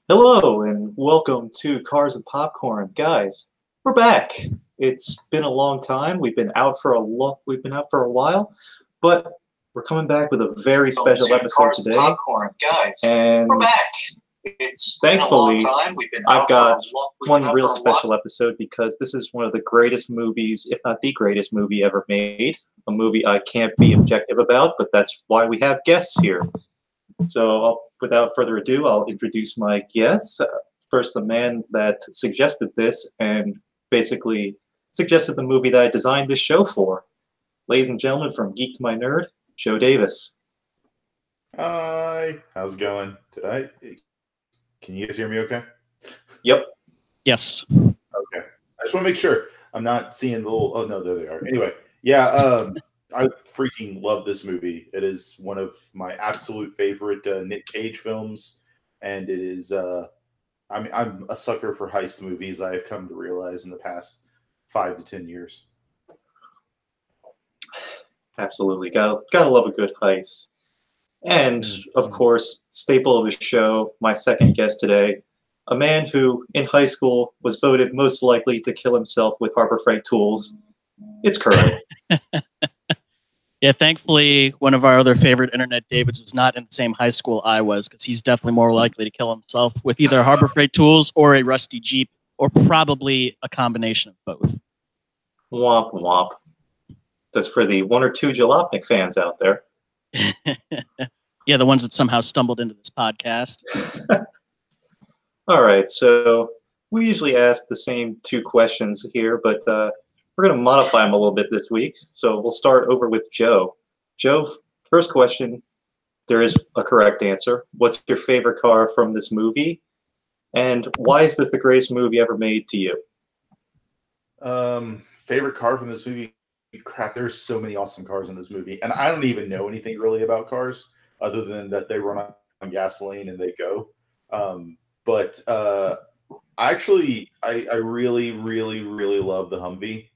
Hello and welcome to Cars and Popcorn, guys. We're back. It's been a long time. We've been out for a while, but we're coming back with a very special episode Cars and today. Popcorn, guys. And We're back. It's thankfully, been a long time. We've been I've out got we've one been out real for a special episode because this is one of the greatest movies, if not the greatest movie ever made. A movie I can't be objective about, but that's why we have guests here. So, without further ado, I'll introduce my guests. First, the man that suggested this and basically suggested the movie that I designed this show for. Ladies and gentlemen, from Geek to My Nerd, Joe Davis. Hi, how's it going today? Can you guys hear me okay? Yep. Yes. Okay. I just want to make sure I'm not seeing the little... Oh, no, there they are. Anyway, yeah, I freaking love this movie. It is one of my absolute favorite Nick Cage films, and it is... I'm a sucker for heist movies, I have come to realize in the past 5 to 10 years. Absolutely. Gotta love a good heist. And, of course, staple of the show, my second guest today, a man who, in high school, was voted most likely to kill himself with Harbor Freight tools. It's Curly. Yeah, thankfully, one of our other favorite internet Davids was not in the same high school I was, because he's definitely more likely to kill himself with either Harbor Freight tools or a rusty Jeep, or probably a combination of both. Womp womp. That's for the one or two Jalopnik fans out there. Yeah, the ones that somehow stumbled into this podcast. All right, so we usually ask the same two questions here, but we're going to modify them a little bit this week. So we'll start over with Joe. Joe, first question, there is a correct answer. What's your favorite car from this movie? And why is this the greatest movie ever made to you? Favorite car from this movie? Crap, there's so many awesome cars in this movie. And I don't even know anything really about cars other than that they run on gasoline and they go. But actually, I really, really, really love the Humvee.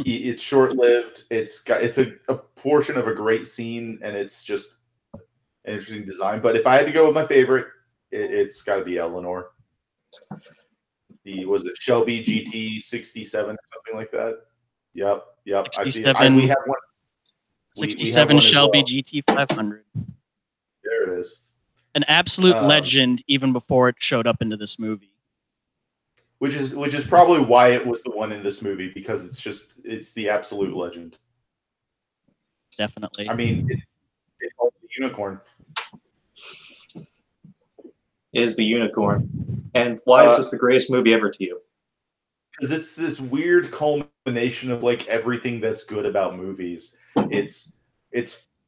It's short-lived. It's a portion of a great scene, and it's just an interesting design. But if I had to go with my favorite, it's got to be Eleanor. Was it Shelby GT 67 or something like that? Yep. I see it. We have one. 67 Shelby GT 500. There it is. An absolute legend even before it showed up into this movie. Which is probably why it was the one in this movie, because it's the absolute legend. Definitely. I mean, it's called the unicorn. It is the unicorn. And why is this the greatest movie ever to you? Because it's this weird culmination of like everything that's good about movies. It's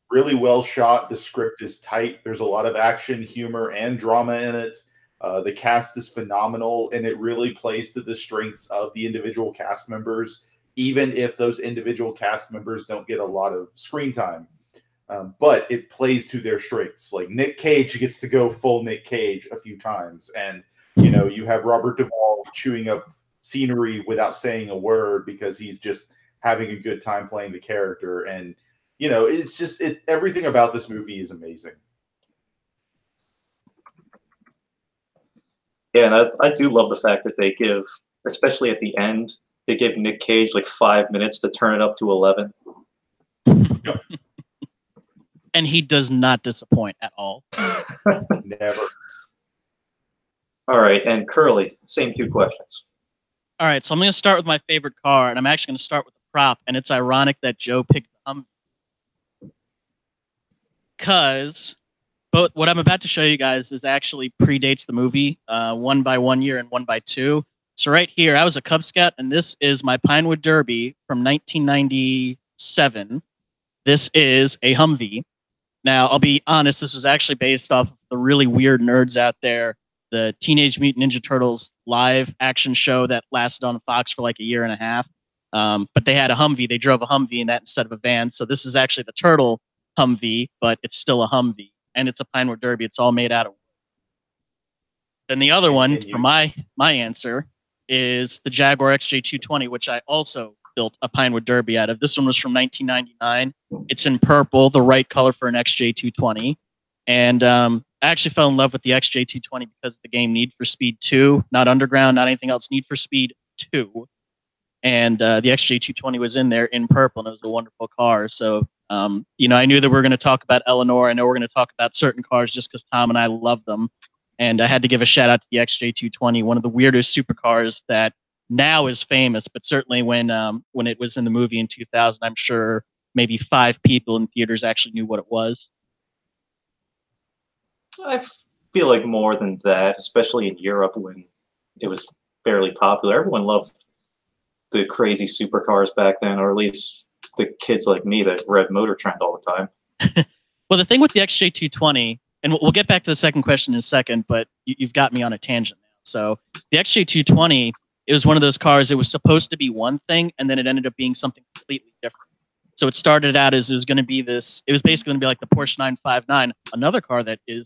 really well shot. The script is tight. There's a lot of action, humor, and drama in it. The cast is phenomenal, and it really plays to the strengths of the individual cast members, even if those individual cast members don't get a lot of screen time. But it plays to their strengths. Like Nick Cage gets to go full Nick Cage a few times, and you have Robert Duvall chewing up scenery without saying a word because he's just having a good time playing the character. And it's just everything about this movie is amazing. Yeah, and I do love the fact that they give, especially at the end, they give Nick Cage like 5 minutes to turn it up to 11. And he does not disappoint at all. Never. All right, and Curly, same two questions. All right, so I'm going to start with my favorite car, and I'm actually going to start with the prop, and it's ironic that Joe picked the Humvee. Because what I'm about to show you guys is actually predates the movie, 1 by 1 year and 1 by 2. So right here, I was a Cub Scout, and this is my Pinewood Derby from 1997. This is a Humvee. Now, I'll be honest, this was actually based off of the really weird nerds out there, the Teenage Mutant Ninja Turtles live action show that lasted on Fox for like a year and a half. But they had a Humvee. They drove a Humvee in that instead of a van. So this is actually the Turtle Humvee, but it's still a Humvee. And it's a Pinewood Derby. It's all made out of wood. Then the other one for my answer is the Jaguar XJ220, which I also built a Pinewood Derby out of. This one was from 1999. It's in purple, the right color for an XJ220. And I actually fell in love with the XJ220 because of the game Need for Speed 2, not Underground, not anything else. Need for Speed 2, and the XJ220 was in there in purple, and it was a wonderful car. So, you know, I knew that we were going to talk about Eleanor. I know we're going to talk about certain cars just because Tom and I love them, and I had to give a shout out to the XJ220, one of the weirdest supercars that now is famous, but certainly when it was in the movie in 2000, I'm sure maybe 5 people in theaters actually knew what it was. I feel like more than that, especially in Europe when it was fairly popular. Everyone loved the crazy supercars back then, or at least the kids like me that read Motor Trend all the time. Well, the thing with the XJ220, and we'll get back to the second question in a second, but you've got me on a tangent now. So the XJ220, it was one of those cars, it was supposed to be one thing, and then it ended up being something completely different. So it started out as it was going to be this, it was basically going to be like the Porsche 959, another car that is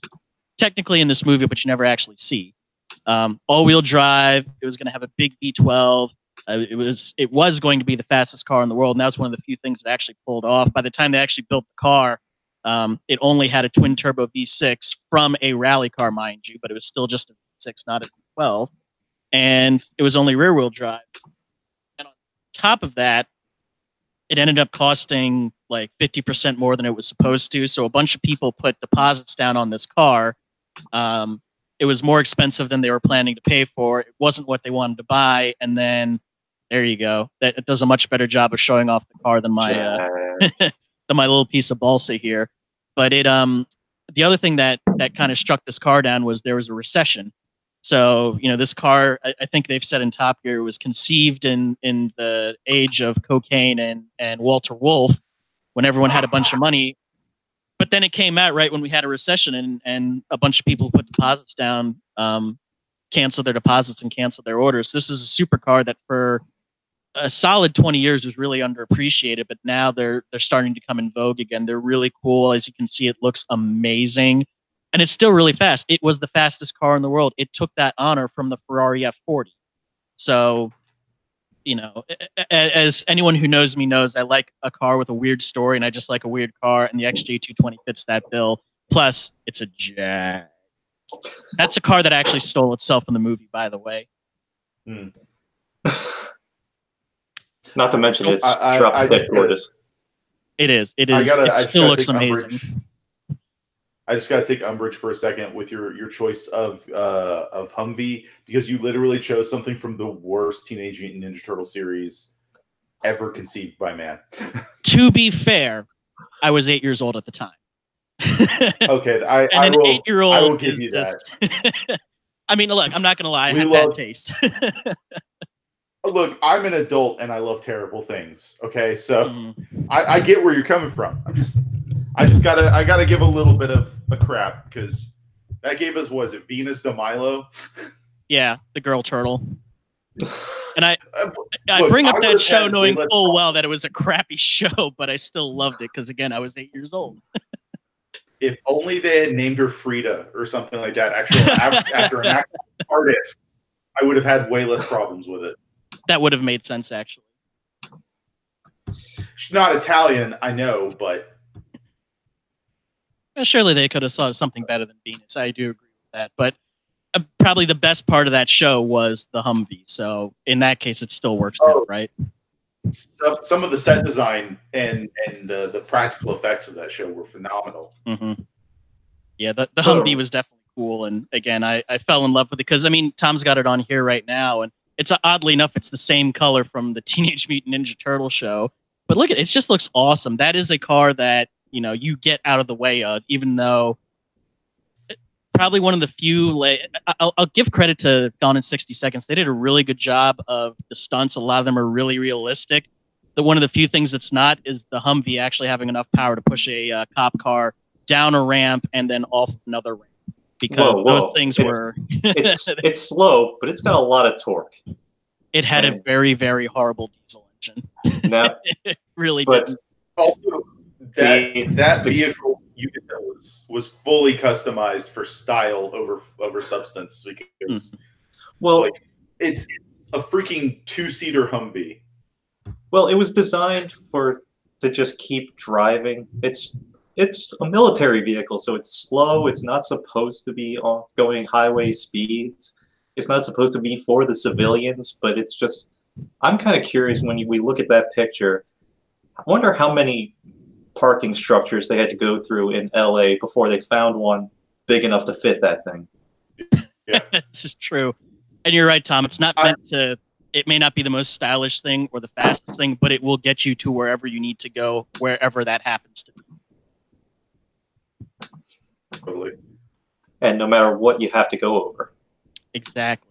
technically in this movie, but you never actually see. All-wheel drive, it was going to have a big V12. It was going to be the fastest car in the world, and that was one of the few things that actually pulled off. By the time they actually built the car, it only had a twin-turbo V6 from a rally car, mind you, but it was still just a V6, not a V12. And it was only rear-wheel drive. And on top of that, it ended up costing like 50% more than it was supposed to. So a bunch of people put deposits down on this car. It was more expensive than they were planning to pay for. It wasn't what they wanted to buy. And then there you go. It does a much better job of showing off the car than my than my little piece of balsa here. But it the other thing that kind of struck this car down was there was a recession. So, you know, this car, I think they've said in Top Gear, was conceived in the age of cocaine and Walter Wolf, when everyone had a bunch of money. But then it came out right when we had a recession, and a bunch of people who put deposits down canceled their deposits and canceled their orders. This is a supercar that for a solid 20 years was really underappreciated, but now they're starting to come in vogue again. They're really cool. As you can see, it looks amazing. And it's still really fast. It was the fastest car in the world. It took that honor from the Ferrari F40. So, you know, as anyone who knows me knows, I like a car with a weird story, and I just like a weird car, and the XJ220 fits that bill. Plus, it's a Jag. That's a car that actually stole itself in the movie, by the way. Not to mention it's gorgeous. It is. It is. It still looks amazing. I just got to take umbrage for a second with your choice of Humvee, because you literally chose something from the worst Teenage Mutant Ninja Turtle series ever conceived by man. To be fair, I was 8 years old at the time. Okay, an 8-year-old. I will give you that. I mean, look, I'm not going to lie. I have bad taste. Look, I'm an adult and I love terrible things. Okay, so I get where you're coming from. I gotta give a little bit of a crap, because that gave us, was it Venus de Milo? Yeah, the girl turtle. And I bring up that show knowing full well that it was a crappy show, but I still loved it because, again, I was 8 years old. If only they had named her Frida or something like that, actually, after an actual artist, I would have had way less problems with it. That would have made sense, actually. She's not Italian, I know, but surely they could have thought of something better than Venus. I do agree with that. But probably the best part of that show was the Humvee. So in that case, it still works out, right? Some of the set design and the practical effects of that show were phenomenal. Mm-hmm. Yeah, the Humvee was definitely cool. And again, I fell in love with it because, I mean, Tom's got it on here right now. And it's oddly enough, it's the same color from the Teenage Mutant Ninja Turtle show. But look, it just looks awesome. That is a car that, you know, you get out of the way of, even though probably one of the few, I'll give credit to Gone in 60 Seconds. They did a really good job of the stunts. A lot of them are really realistic. One of the few things that's not is the Humvee actually having enough power to push a cop car down a ramp and then off another ramp. Because those things were... it's slow, but it's got a lot of torque. It had a very, very horrible diesel engine. No, it really did. Also, that vehicle you could tell was fully customized for style over substance, because it's a freaking 2-seater Humvee. Well, it was designed to just keep driving. it's a military vehicle, so it's slow. It's not supposed to be going highway speeds. It's not supposed to be for the civilians, but it's just. I'm kind of curious when we look at that picture. I wonder how many parking structures they had to go through in LA before they found one big enough to fit that thing. Yeah. This is true. And you're right, Tom. It's not meant to, it may not be the most stylish thing or the fastest thing, but it will get you to wherever you need to go, wherever that happens to be. Totally. And no matter what you have to go over. Exactly.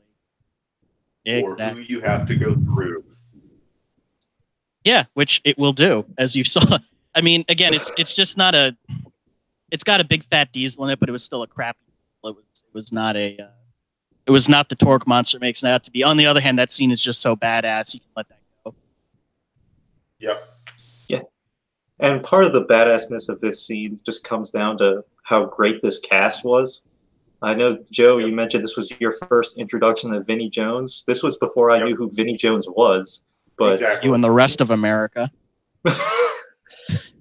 Or who you have to go through. Yeah, which it will do, as you saw. I mean, again, it's just not a. It's got a big fat diesel in it, but it was still a crappy. It was not a. It was not the torque monster it makes it out to be. On the other hand, that scene is just so badass. You can let that go. Yep. Yeah, and part of the badassness of this scene just comes down to how great this cast was. I know, Joe, you mentioned this was your first introduction to Vinnie Jones. This was before I knew who Vinnie Jones was. But Exactly. You and the rest of America.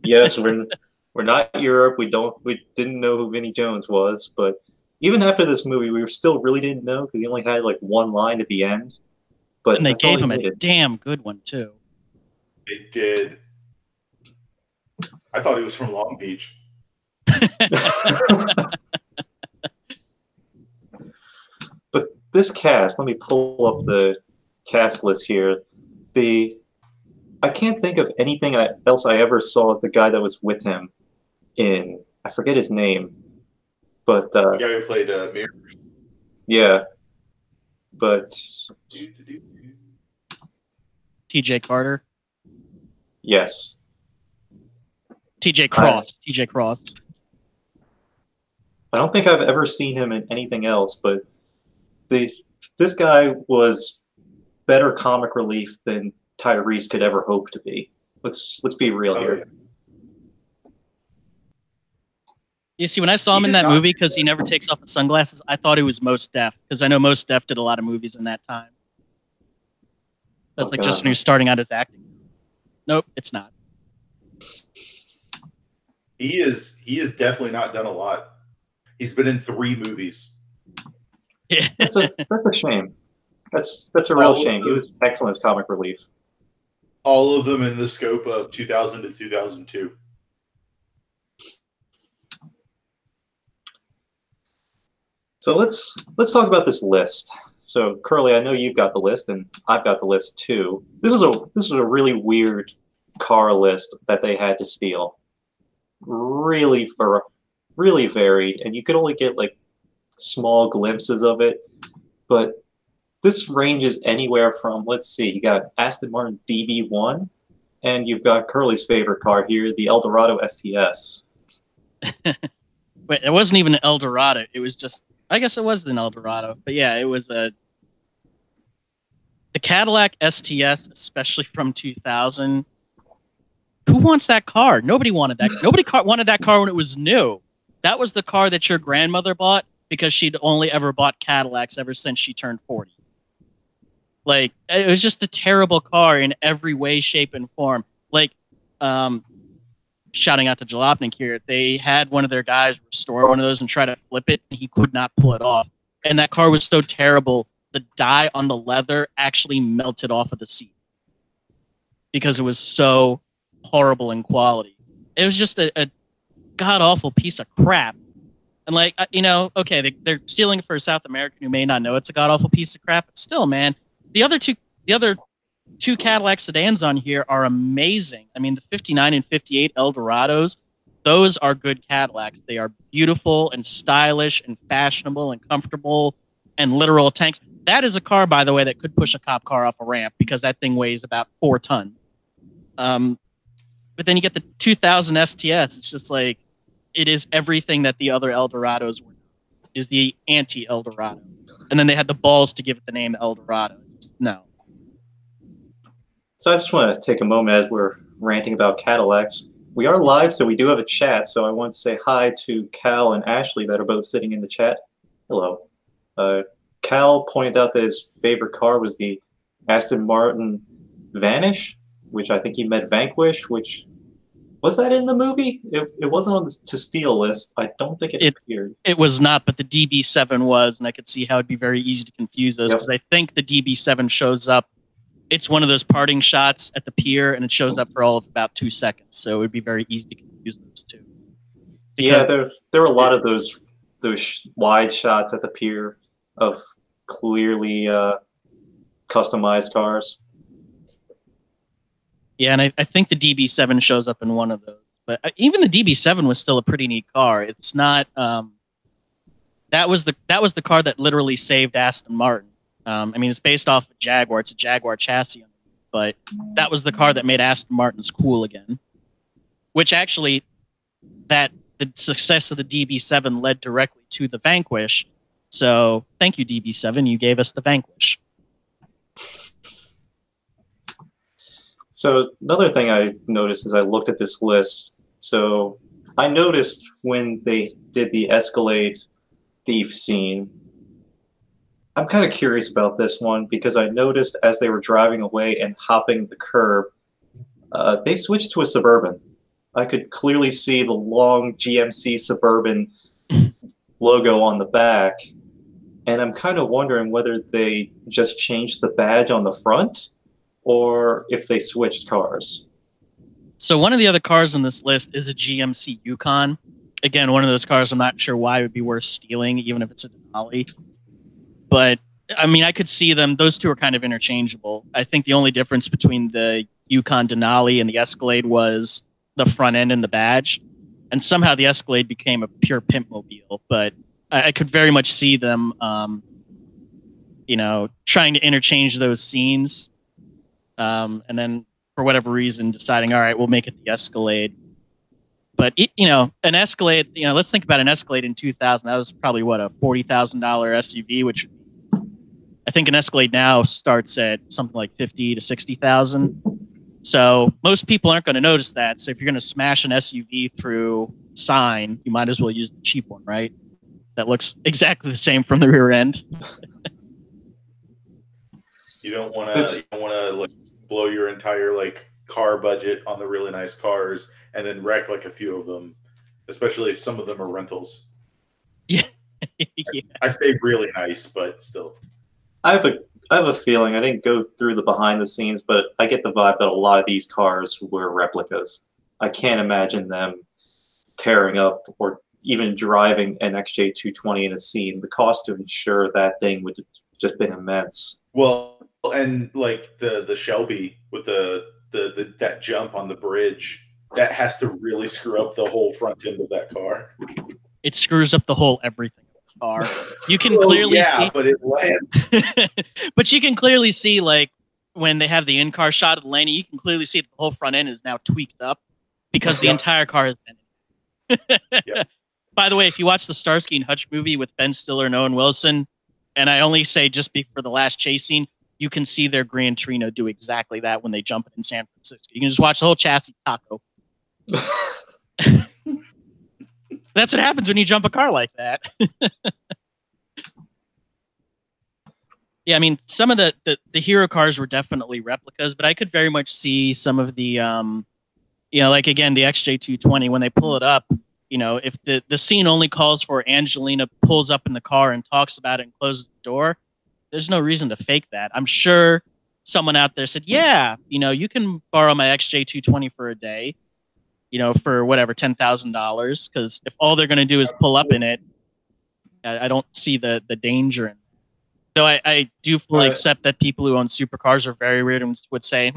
yes, we're not Europe. We didn't know who Vinnie Jones was. But even after this movie, we still really didn't know because he only had like one line at the end. But And they that's all gave he him a needed. damn good one too. They did. I thought he was from Long Beach. But this cast, let me pull up the cast list here. I can't think of anything else I ever saw the guy that was with him in. I forget his name, but The guy who played Mirror. yeah. But TJ Carter. yes, TJ Cross. TJ Cross. I don't think I've ever seen him in anything else. But this guy was better comic relief than Tyrese could ever hope to be. Let's be real here. Yeah. You see, when I saw him in that movie, because he never takes off his sunglasses, I thought he was Mos Def, because I know Mos Def did a lot of movies in that time. That's like just when he was starting out his acting. Nope, it's not. He is definitely not done a lot. He's been in 3 movies. Yeah. That's a shame. That's a real shame. He was excellent as comic relief. All of them in the scope of 2000 to 2002. So let's talk about this list. So Curly, I know you've got the list, and I've got the list too. This was a really weird car list that they had to steal. Really varied, and you could only get like small glimpses of it. But this ranges anywhere from, let's see, you got Aston Martin DB1, and you've got Curly's favorite car here, the Eldorado STS. Wait, it wasn't even an Eldorado. It was just, I guess it was an Eldorado. But yeah, it was the Cadillac STS, especially from 2000. Who wants that car? Nobody wanted that. Nobody wanted that car when it was new. That was the car that your grandmother bought because she'd only ever bought Cadillacs ever since she turned 40. Like, it was just a terrible car in every way, shape, and form. Like, shouting out to Jalopnik here, they had one of their guys restore one of those and try to flip it, and he could not pull it off. And that car was so terrible, the dye on the leather actually melted off of the seat because it was so horrible in quality. It was just a god-awful piece of crap. And like, okay, they're stealing it for a South American who may not know it's a god-awful piece of crap, but still, man, the other two Cadillac sedans on here are amazing. I mean, the 59 and 58 Eldorados, those are good Cadillacs. They are beautiful and stylish and fashionable and comfortable and literal tanks. That is a car, by the way, that could push a cop car off a ramp because that thing weighs about 4 tons. But then you get the 2000 STS. It's just like, it is everything that the other Eldorados were. Is the anti-Eldorado. And then they had the balls to give it the name Eldorado. No. So I just want to take a moment as we're ranting about Cadillacs. We are live, so we do have a chat. So I want to say hi to Cal and Ashley that are both sitting in the chat. Hello. Cal pointed out that his favorite car was the Aston Martin Vanish, which I think he meant Vanquish, which Was that in the movie? It wasn't on the to steal list. I don't think it appeared. It was not, but the DB7 was, and I could see how it'd be very easy to confuse those Yep. because I think the DB7 shows up. It's one of those parting shots at the pier, and it shows up for all of about 2 seconds. So it would be very easy to confuse those two. Yeah, there were a lot of those wide shots at the pier of clearly customized cars. Yeah, and I think the DB7 shows up in one of those. But even the DB7 was still a pretty neat car. It's not. That was the car that literally saved Aston Martin. I mean, it's based off a Jaguar. It's a Jaguar chassis, but that was the car that made Aston Martins cool again. Which actually, the success of the DB7 led directly to the Vanquish. So thank you, DB7. You gave us the Vanquish. So another thing I noticed as I looked at this list, so I noticed when they did the Escalade thief scene, I'm kind of curious about this one because I noticed as they were driving away and hopping the curb, they switched to a Suburban. I could clearly see the long GMC Suburban logo on the back, and I'm kind of wondering whether they just changed the badge on the front or if they switched cars. So one of the other cars on this list is a GMC Yukon. Again, one of those cars I'm not sure why it would be worth stealing, even if it's a Denali. But, I mean, I could see them. Those two are kind of interchangeable. I think the only difference between the Yukon Denali and the Escalade was the front end and the badge. And somehow the Escalade became a pure pimp mobile. But I could very much see them, trying to interchange those scenes. And then for whatever reason deciding, all right, we'll make it the Escalade. But an Escalade, let's think about an Escalade in 2000. That was probably a $40,000 SUV, which I think an Escalade now starts at something like 50 to 60,000. So most people aren't going to notice that. So if you're going to smash an SUV through sign, you might as well use the cheap one, right? That looks exactly the same from the rear end. You don't want to like blow your entire car budget on the really nice cars and then wreck a few of them, especially if some of them are rentals. Yeah. Yeah. I say really nice, but still. I have a feeling, I didn't go through the behind the scenes, but I get the vibe that a lot of these cars were replicas. I can't imagine them tearing up or even driving an XJ220 in a scene. The cost to insure that thing would have just been immense. Well, and the Shelby with that jump on the bridge, that has to really screw up the whole front end of that car. It screws up the whole everything of the car. You can clearly see, but it lands. but you can clearly see when they have the in-car shot of the landing, you can clearly see that the whole front end is now tweaked up because the entire car has been. Yep. By the way, if you watch the Starsky and Hutch movie with Ben Stiller and Owen Wilson, and I only say just for the last chase scene, you can see their Gran Torino do exactly that when they jump in San Francisco. You can just watch the whole chassis taco. That's what happens when you jump a car like that. Yeah, I mean, some of the hero cars were definitely replicas, but I could very much see some of the, again, the XJ220, when they pull it up, if the scene only calls for Angelina pulls up in the car and talks about it and closes the door, there's no reason to fake that. I'm sure someone out there said, yeah, you can borrow my XJ220 for a day, for whatever, $10,000. Because if all they're going to do is pull up in it, I don't see the danger in it. So I do fully accept that people who own supercars are very weird and would say,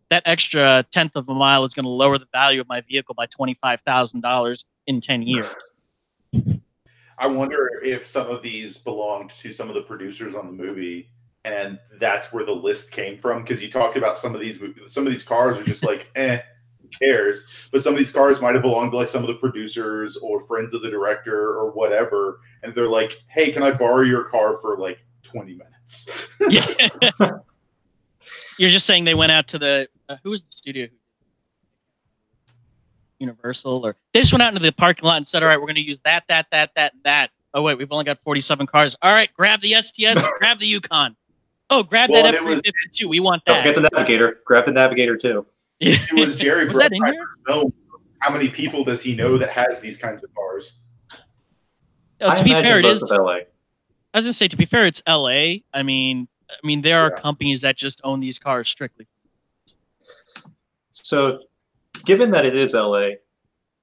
that extra tenth of a mile is going to lower the value of my vehicle by $25,000 in 10 years. I wonder if some of these belonged to some of the producers on the movie, and that's where the list came from. Because you talked about some of these cars are just who cares? But some of these cars might have belonged to some of the producers or friends of the director or whatever, and they're like, "Hey, can I borrow your car for 20 minutes?" Yeah. You're just saying they went out to the who was the studio? Universal, or they just went out into the parking lot and said, all right, we're going to use that, and that. Oh, wait, we've only got 47 cars. All right, grab the STS, grab the Yukon. Oh, grab that F-352. We want that. Don't forget the Navigator. Grab the Navigator, too. It was Jerry was that in here? Film how many people does he know that has these kinds of cars? To be fair, it most is. of LA. I was gonna say, to be fair, it's LA. I mean, there are companies that just own these cars strictly. So, given that it is LA,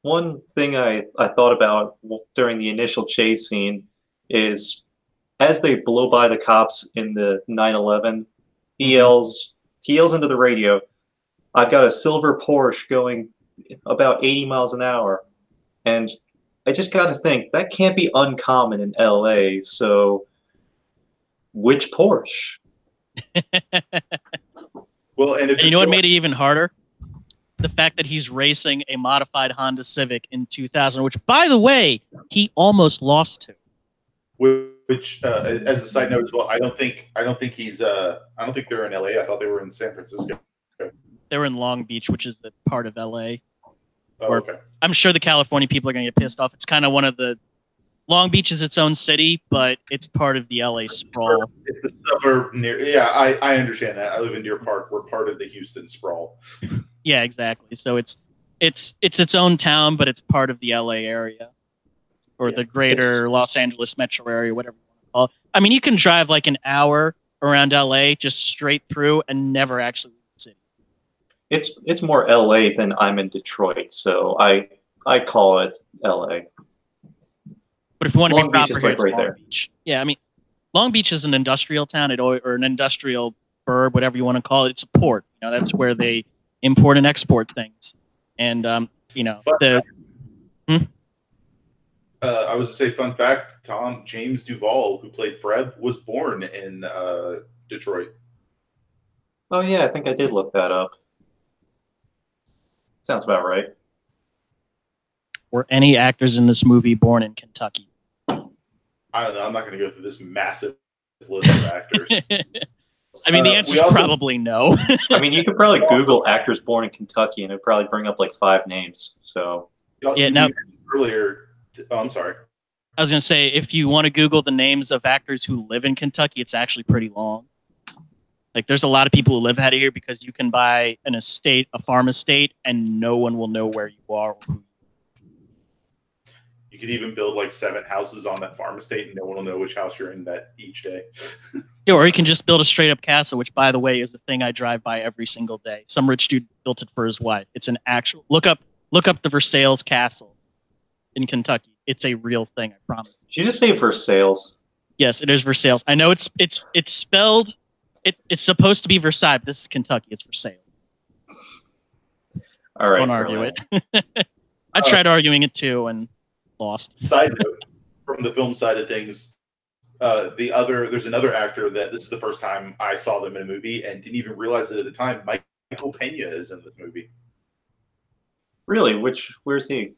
one thing I thought about during the initial chase scene is as they blow by the cops in the 911, he yells into the radio, "I've got a silver Porsche going about 80 miles an hour." And I just got to think, that can't be uncommon in LA, so which Porsche? Well, and if you know what made it even harder? The fact that he's racing a modified Honda Civic in 2000, which, by the way, he almost lost to. Which, as a side note as well, I don't think he's. I don't think they're in LA. I thought they were in San Francisco. They were in Long Beach, which is the part of LA. Oh, okay. I'm sure the California people are going to get pissed off. It's kind of one of the. Long Beach is its own city, but it's part of the LA sprawl. It's a suburb near. Yeah, I understand that. I live in Deer Park. We're part of the Houston sprawl. Yeah, exactly. So it's its own town, but it's part of the LA area, or the greater Los Angeles metro area, whatever you want to call it. I mean, you can drive like an hour around LA just straight through and never actually leave the city. It's more LA than I'm in Detroit, so I call it LA. But if you want to Long be proper Beach is here, like it's right Long there. Beach. Yeah, I mean, Long Beach is an industrial town, or an industrial burb, whatever you want to call it. It's a port. You know, that's where they import and export things. And you know, I was to say, fun fact: James Duvall, who played Fred, was born in Detroit. Oh yeah, I think I did look that up. Sounds about right. Were any actors in this movie born in Kentucky? I don't know. I'm not going to go through this massive list of actors. I mean, the answer is probably no. I mean, you could probably Google actors born in Kentucky, and it'd probably bring up like 5 names. So yeah, now earlier. Oh, I'm sorry. I was going to say, if you want to Google the names of actors who live in Kentucky, it's actually pretty long. Like, there's a lot of people who live out of here because you can buy an estate, a farm estate, and no one will know where you are. Or who you could even build like 7 houses on that farm estate, and no one will know which house you're in that each day. Yeah, or you can just build a straight up castle, which, by the way, is the thing I drive by every single day. Some rich dude built it for his wife. It's an actual look up the Versailles Castle in Kentucky. It's a real thing, I promise. Did you just say Versailles? Yes, it is Versailles. I know it's spelled. It's supposed to be Versailles, but this is Kentucky. It's Versailles. All right. Don't argue it. I tried arguing it too and lost. Side note, from the film side of things, there's another actor that this is the first time I saw them in a movie and didn't even realize it at the time. Michael Pena is in this movie. Really? Where's he?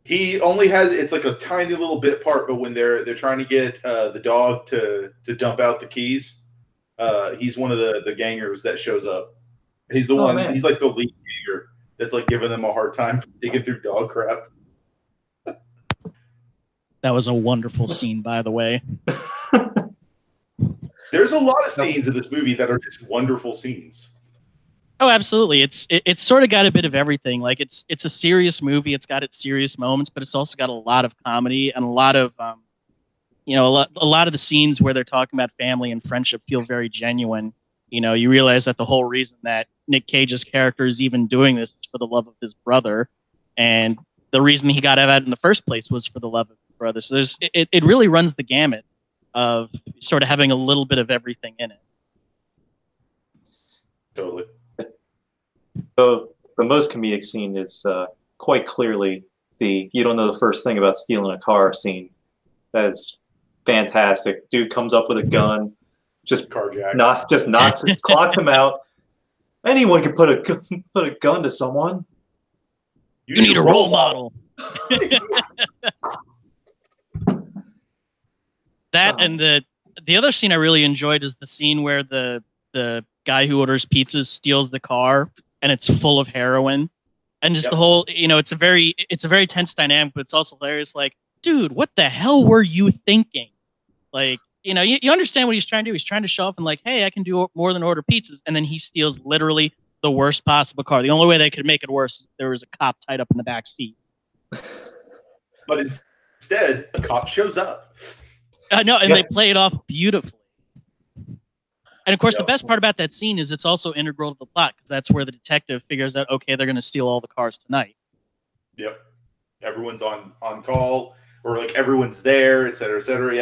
He only has, it's like a tiny little bit part, but when they're trying to get the dog to dump out the keys, he's one of the gangers that shows up. He's the one. Man. He's like the lead ganger that's like giving them a hard time for digging through dog crap. That was a wonderful scene, by the way. There's a lot of scenes in this movie that are just wonderful scenes. Oh, absolutely. It's sort of got a bit of everything. Like it's a serious movie. It's got its serious moments, but it's also got a lot of comedy and a lot of a lot of the scenes where they're talking about family and friendship feel very genuine. You know, you realize that the whole reason that Nick Cage's character is even doing this is for the love of his brother, and the reason he got out in the first place was for the love of his brother. So it really runs the gamut of sort of having a little bit of everything in it. Totally. So the most comedic scene is quite clearly the "you don't know the first thing about stealing a car" scene. That's fantastic. Dude comes up with a gun, just knocks, clocks him out. Anyone can put a gun to someone. You need a role model. That and the other scene I really enjoyed is the scene where the guy who orders pizzas steals the car and it's full of heroin, and just the whole, it's a very tense dynamic, but it's also hilarious. Like, dude, what the hell were you thinking? Like, you understand what he's trying to do. He's trying to show off and like, hey, I can do more than order pizzas, and then he steals literally the worst possible car. The only way they could make it worse is if there was a cop tied up in the back seat. But instead, a cop shows up. I know, and Yeah. they play it off beautifully. And of course, the Yep. best part about that scene is it's also integral to the plot because that's where the detective figures out, okay, they're going to steal all the cars tonight. Yep. Everyone's on call, or like everyone's there, et cetera, et cetera.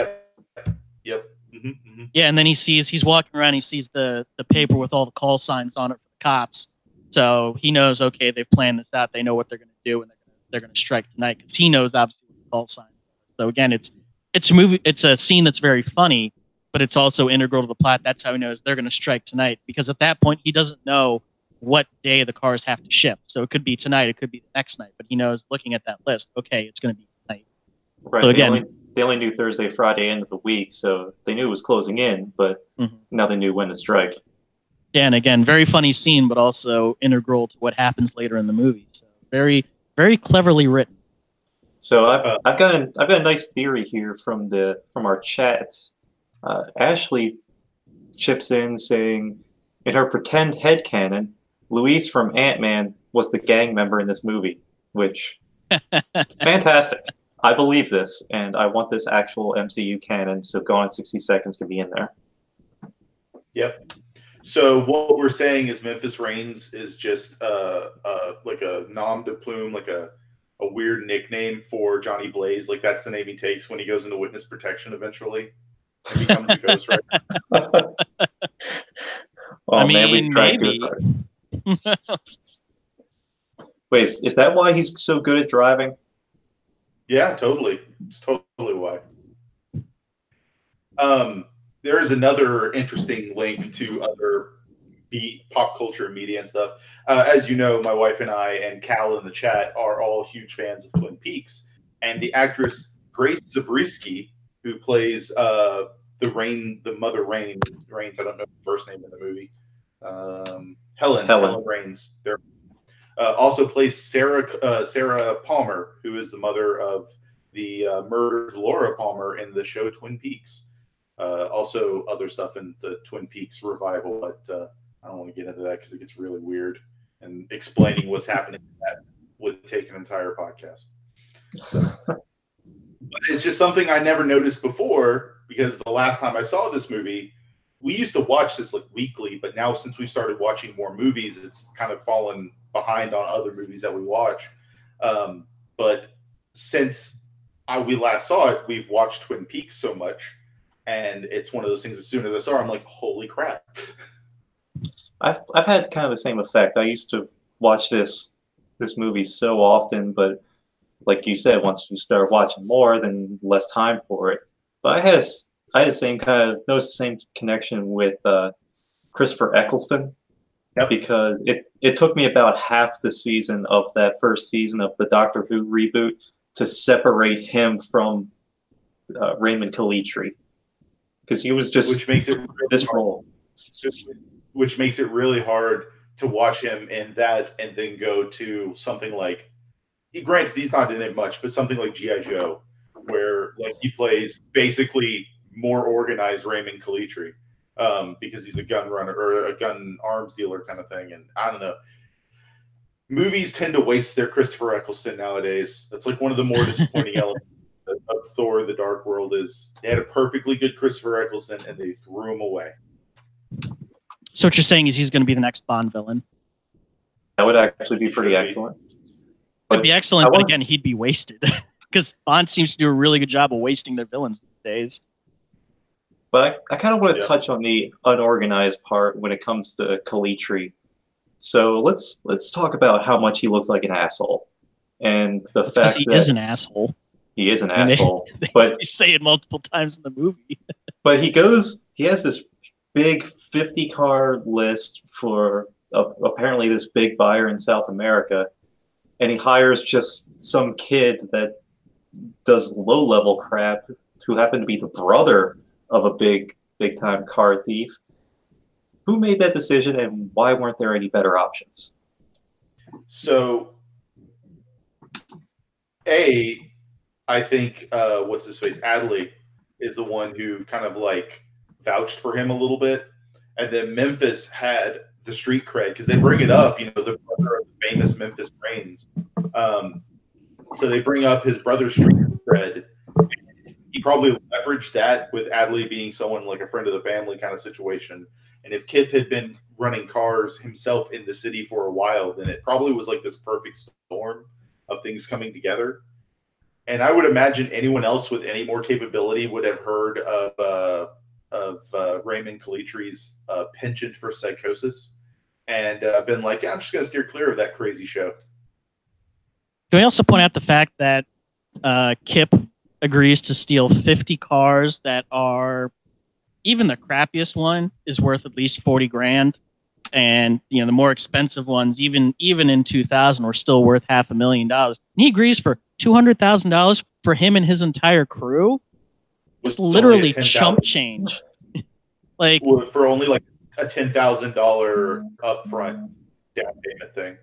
Yep. Mm-hmm. Yeah, and then he's walking around, he sees the paper with all the call signs on it for the cops. So he knows, okay, they've planned this out. They know what they're going to do, and they're going to strike tonight because he knows obviously what the call signs are. So again, it's a movie. It's a scene that's very funny, but it's also integral to the plot. That's how he knows they're going to strike tonight because at that point he doesn't know what day the cars have to ship. So it could be tonight, it could be the next night, but he knows looking at that list, okay, it's going to be tonight. Right. So again, they only knew Thursday, Friday, end of the week, so they knew it was closing in, but now they knew when to strike. Yeah, and again, very funny scene, but also integral to what happens later in the movie. So very, very cleverly written. So I've got a nice theory here from our chat. Ashley chips in saying, in her pretend headcanon, Luis from Ant-Man was the gang member in this movie, which fantastic. I believe this, and I want this actual MCU canon, so Gone in 60 Seconds can be in there. Yep. So what we're saying is Memphis Reigns is just like a nom de plume, like a weird nickname for Johnny Blaze. Like that's the name he takes when he goes into witness protection eventually and becomes the Ghost Rider. Oh man, we tried maybe. good. Wait, is that why he's so good at driving? Yeah, totally. It's totally why. There is another interesting link to other pop culture media and stuff. As you know, my wife and I and Cal in the chat are all huge fans of Twin Peaks. And the actress Grace Zabriskie, who plays the mother Rains, I don't know the first name in the movie. Helen Rains. Also plays Sarah Palmer, who is the mother of the murdered Laura Palmer in the show Twin Peaks. Also other stuff in the Twin Peaks revival, but I don't want to get into that because it gets really weird. And explaining what's happening that would take an entire podcast. But it's just something I never noticed before because the last time I saw this movie, we used to watch this like weekly, but now since we've started watching more movies, it's kind of fallen behind on other movies that we watch. But since we last saw it, we've watched Twin Peaks so much, and it's one of those things. As soon as I saw it, I'm like, "Holy crap!" I've had kind of the same effect. I used to watch this movie so often, but like you said, once you start watching more, then less time for it. But I had the same noticed the same connection with Christopher Eccleston. Yep. Because it took me about half the season of that first season of the Doctor Who reboot to separate him from Raymond Calitri, because he was just which makes it really this hard. role. Which makes it really hard to watch him in that and then go to something like, granted he's not in it much, but something like G.I. Joe, where like he plays basically more organized Raymond Calitri. Because he's a gun runner or a gun arms dealer kind of thing. And I don't know. Movies tend to waste their Christopher Eccleston nowadays. That's like one of the more disappointing elements of Thor: The Dark World is they had a perfectly good Christopher Eccleston and they threw him away. So what you're saying is he's going to be the next Bond villain? That would actually be pretty excellent. It'd be excellent, but again, he'd be wasted because Bond seems to do a really good job of wasting their villains these days. But I kind of want to touch on the unorganized part when it comes to Calitri. So let's talk about how much he looks like an asshole, and the fact he that is an asshole. He is an asshole, but they say it multiple times in the movie. But he has this big 50-car list for apparently this big buyer in South America, and he hires just some kid that does low-level crap who happened to be the brother of a big-time car thief. Who made that decision, and why weren't there any better options? So, I think what's his face, Adley, is the one who kind of like vouched for him a little bit, and then Memphis had the street cred, because they bring it up, you know, the brother of the famous Memphis Reigns. So they bring up his brother's street cred. He probably leveraged that with Adley being someone like a friend of the family kind of situation. And if Kip had been running cars himself in the city for a while, then it probably was like this perfect storm of things coming together. And I would imagine anyone else with any more capability would have heard of Raymond Calitri's penchant for psychosis and been like, I'm just going to steer clear of that crazy show. Can we also point out the fact that Kip agrees to steal 50 cars that are, even the crappiest one is worth at least 40 grand. And, you know, the more expensive ones, even in 2000, were still worth $500,000. And he agrees for $200,000 for him and his entire crew. It's literally chump change. Like, for only like a $10,000 upfront down payment thing.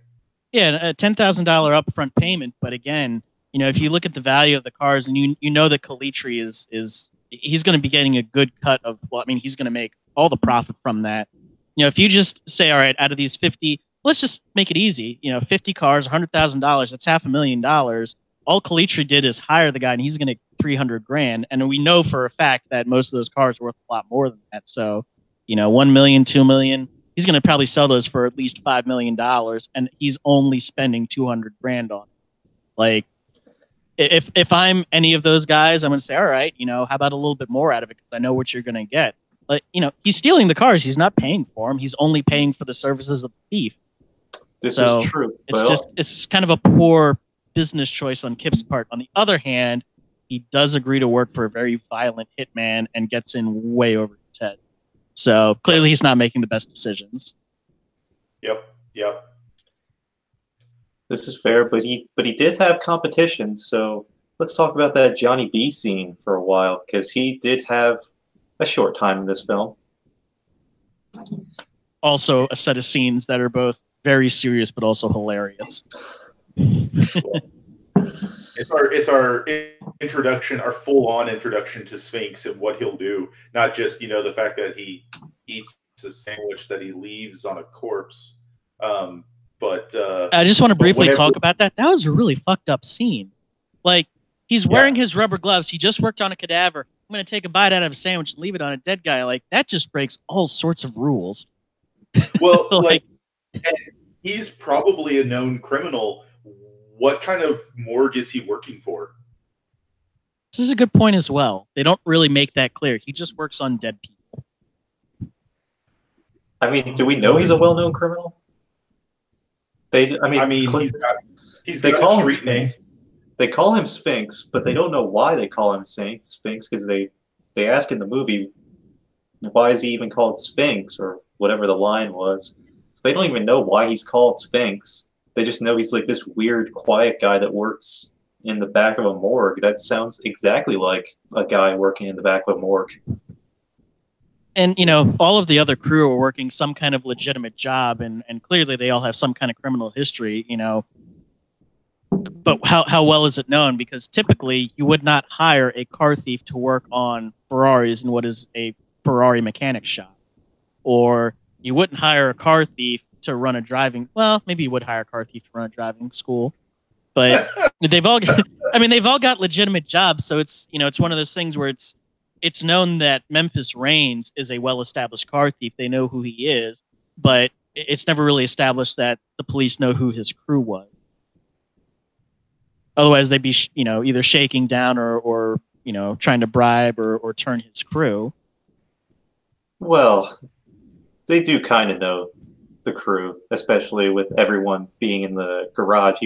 Yeah, a $10,000 upfront payment. But again, you know, if you look at the value of the cars, and you know that Calitri is he's going to be getting a good cut of. Well, I mean, he's going to make all the profit from that. You know, if you just say, all right, out of these 50, let's just make it easy. You know, 50 cars, $100,000. That's $500,000. All Calitri did is hire the guy, and he's going to get 300 grand. And we know for a fact that most of those cars are worth a lot more than that. So, you know, 1 million, 2 million. He's going to probably sell those for at least $5 million, and he's only spending 200 grand on it. Like, if I'm any of those guys, I'm going to say, all right, you know, how about a little bit more out of it, because I know what you're going to get. But, you know, he's stealing the cars. He's not paying for them. He's only paying for the services of the thief. This is true. It's kind of a poor business choice on Kip's part. On the other hand, he does agree to work for a very violent hitman and gets in way over his head. So clearly he's not making the best decisions. Yep. This is fair, but he did have competition. So let's talk about that Johnny B scene for a while, because he did have a short time in this film. Also, a set of scenes that are both very serious but also hilarious. It's our introduction, our full-on introduction to Sphinx and what he'll do. Not just, you know, the fact that he eats a sandwich that he leaves on a corpse. But I just want to briefly talk about that. That was a really fucked up scene. Like, he's wearing his rubber gloves. He just worked on a cadaver. I'm going to take a bite out of a sandwich and leave it on a dead guy. Like, that just breaks all sorts of rules. Well, like, and he's probably a known criminal. What kind of morgue is he working for? This is a good point as well. They don't really make that clear. He just works on dead people. I mean, do we know he's a well-known criminal? He's got a street name. They call him Sphinx, but they don't know why they call him Sphinx, because they ask in the movie, why is he even called Sphinx, or whatever the line was. So they don't even know why he's called Sphinx. They just know he's like this weird, quiet guy that works in the back of a morgue. That sounds exactly like a guy working in the back of a morgue. And, you know, all of the other crew are working some kind of legitimate job, and clearly they all have some kind of criminal history, you know. But how well is it known? Because typically you would not hire a car thief to work on Ferraris in what is a Ferrari mechanic shop. Or you wouldn't hire a car thief to run a driving, well, maybe you would hire a car thief to run a driving school. But they've all got legitimate jobs, so it's, you know, it's one of those things where it's known that Memphis Reigns is a well-established car thief. They know who he is, but it's never really established that the police know who his crew was. Otherwise, they'd be, you know, either shaking down or you know, trying to bribe or turn his crew. Well, they do kind of know the crew, especially with everyone being in the garage.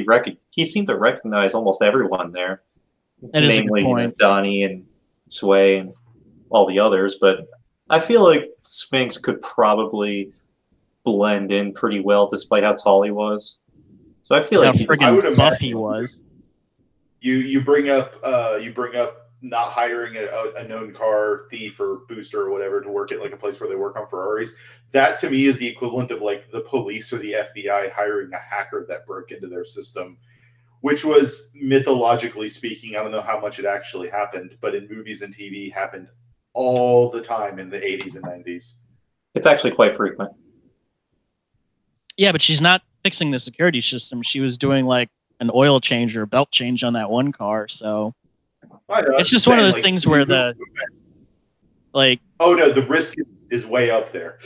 He seemed to recognize almost everyone there. That is a good point. You know, Donnie and Sway and all the others, but I feel like Sphinx could probably blend in pretty well despite how tall he was. So I feel like friggin' buff he was. You bring up not hiring a known car thief or booster or whatever to work at like a place where they work on Ferraris. That to me is the equivalent of like the police or the FBI hiring a hacker that broke into their system, which was, mythologically speaking, I don't know how much it actually happened, but in movies and TV happened all the time in the 80s and 90s. It's actually quite frequent. Yeah, but she's not fixing the security system. She was doing like an oil change or a belt change on that one car. So I know, it's I'm just one of saying, those like, things where the like. oh no, the risk is way up there.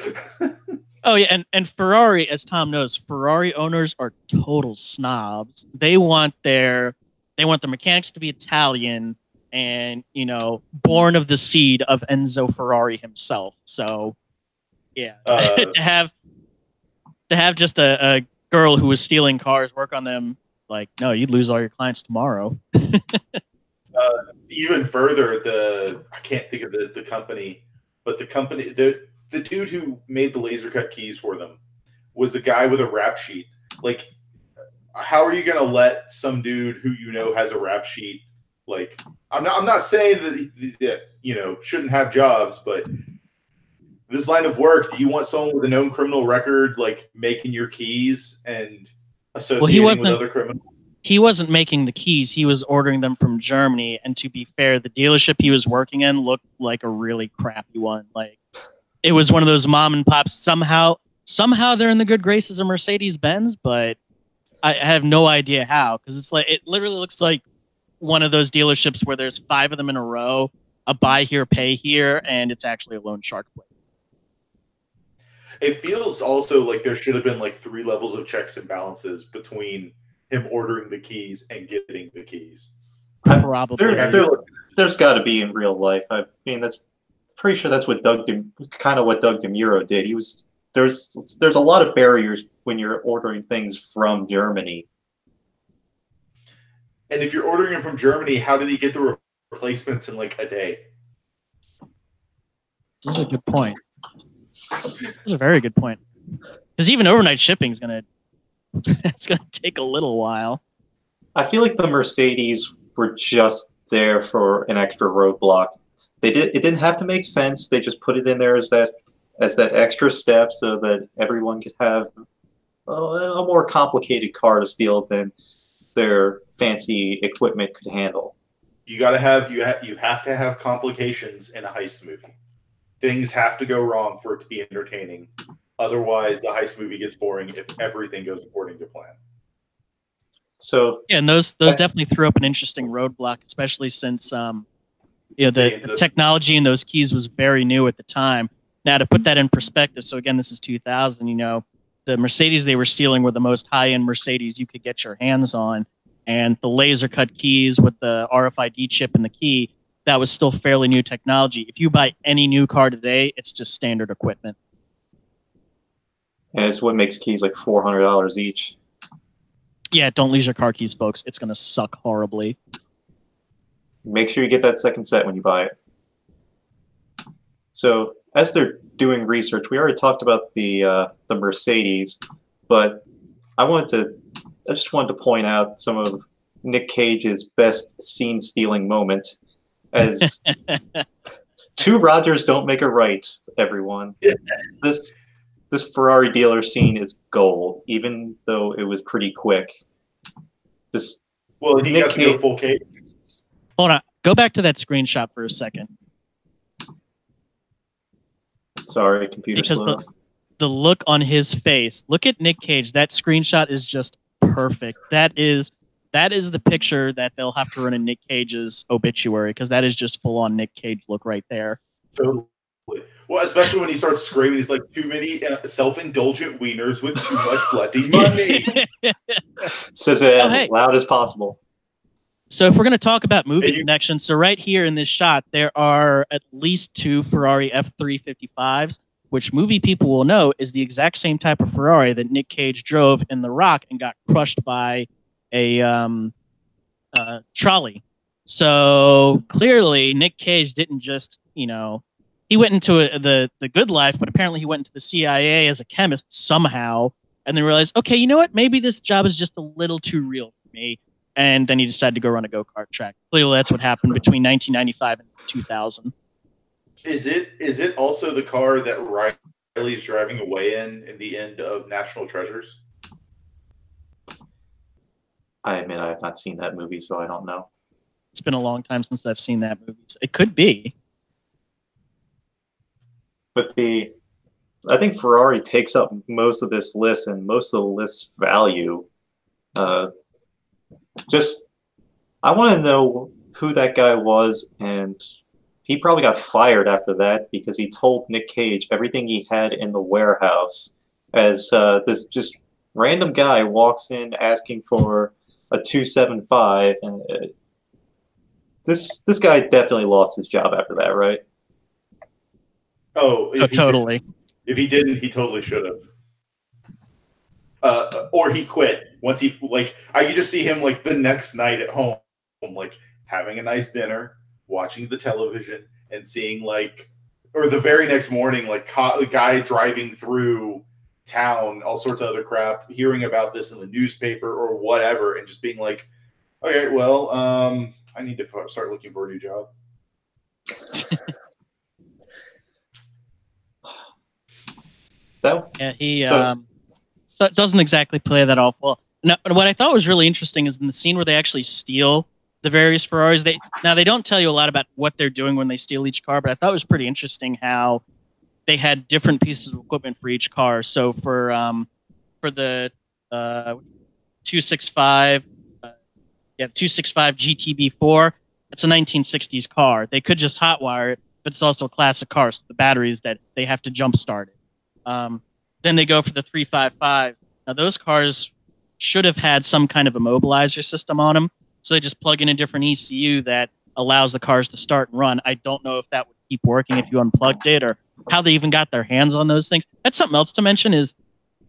Oh yeah, and Ferrari, as Tom knows, Ferrari owners are total snobs. They want the mechanics to be Italian and born of the seed of Enzo Ferrari himself. So yeah, to have just a girl who was stealing cars work on them, like no, you'd lose all your clients tomorrow. Even further, I can't think of the company, but the dude who made the laser cut keys for them was the guy with a rap sheet. Like, how are you going to let some dude who has a rap sheet? Like, I'm not saying that shouldn't have jobs, but this line of work, do you want someone with a known criminal record like making your keys and associating with other criminals? He wasn't making the keys. He was ordering them from Germany. And to be fair, the dealership he was working in looked like a really crappy one. Like, it was one of those mom and pops. Somehow they're in the good graces of Mercedes-Benz, but I have no idea how, because it literally looks like one of those dealerships where there's 5 of them in a row, a buy here, pay here, and it's actually a loan shark play. It feels also like there should have been like 3 levels of checks and balances between him ordering the keys and getting the keys. Probably. There's got to be in real life. I mean, that's pretty sure that's what Doug DeMuro did. There's a lot of barriers when you're ordering things from Germany. And if you're ordering them from Germany, how did he get the replacements in like a day? This is a good point. This is a very good point. Because even overnight shipping is it's gonna take a little while. I feel like the Mercedes were just there for an extra roadblock. It didn't have to make sense. They just put it in there as that extra step so that everyone could have a more complicated car to steal than their fancy equipment could handle. You have to have complications in a heist movie. Things have to go wrong for it to be entertaining. Otherwise, the heist movie gets boring if everything goes according to plan. So yeah, and those definitely threw up an interesting roadblock, especially since the technology in those keys was very new at the time. Now, to put that in perspective, so again, this is 2000. The Mercedes they were stealing were the most high-end Mercedes you could get your hands on, and the laser cut keys with the RFID chip in the key, that was still fairly new technology. If you buy any new car today, it's just standard equipment. And it's what makes keys like $400 each. Yeah, don't lose your car keys, folks. It's going to suck horribly. Make sure you get that second set when you buy it. So as they're doing research, we already talked about the Mercedes, but I just wanted to point out some of Nick Cage's best scene-stealing moment. As 2 Rogers don't make a right, everyone. This Ferrari dealer scene is gold, even though it was pretty quick. He got to go full Cage. Hold on. Go back to that screenshot for a second. Sorry, computer because slow. The look on his face. Look at Nick Cage. That screenshot is just perfect. That is the picture that they'll have to run in Nick Cage's obituary, because that is just full on Nick Cage look right there. Totally. Well, especially when he starts screaming, he's like, too many self-indulgent wieners with too much bloody money. Says it as loud as possible. So if we're going to talk about movie connections, so right here in this shot, there are at least 2 Ferrari F355s, which movie people will know is the exact same type of Ferrari that Nick Cage drove in The Rock and got crushed by a trolley. So clearly Nick Cage didn't just, he went into the good life, but apparently he went into the CIA as a chemist somehow, and then realized, okay, you know what? Maybe this job is just a little too real for me. And then he decided to go run a go-kart track. Clearly, that's what happened between 1995 and 2000. Is it also the car that Riley's driving away in the end of National Treasures? I admit I have not seen that movie, so I don't know. It's been a long time since I've seen that movie. So it could be. But I think Ferrari takes up most of this list and most of the list's value. Just, I want to know who that guy was, and he probably got fired after that because he told Nick Cage everything he had in the warehouse as this just random guy walks in asking for a 275, and this guy definitely lost his job after that, right? Oh, if totally. If he didn't, he totally should have. Or he quit once he I could just see him like the next night at home, like having a nice dinner, watching the television, and seeing or the very next morning, the guy driving through town, all sorts of other crap, hearing about this in the newspaper or whatever, and just being like, okay, well, I need to start looking for a new job. Yeah, he doesn't exactly play that off well. Now, what I thought was really interesting is in the scene where they actually steal the various Ferraris. They don't tell you a lot about what they're doing when they steal each car, but I thought it was pretty interesting how they had different pieces of equipment for each car. So for the 265, 265 GTB4, it's a 1960s car. They could just hotwire it, but it's also a classic car, so the batteries that they have to jump start it. Then they go for the 355s. Now those cars should have had some kind of immobilizer system on them, so they just plug in a different ECU that allows the cars to start and run. I don't know if that would keep working if you unplugged it, or how they even got their hands on those things. That's something else to mention is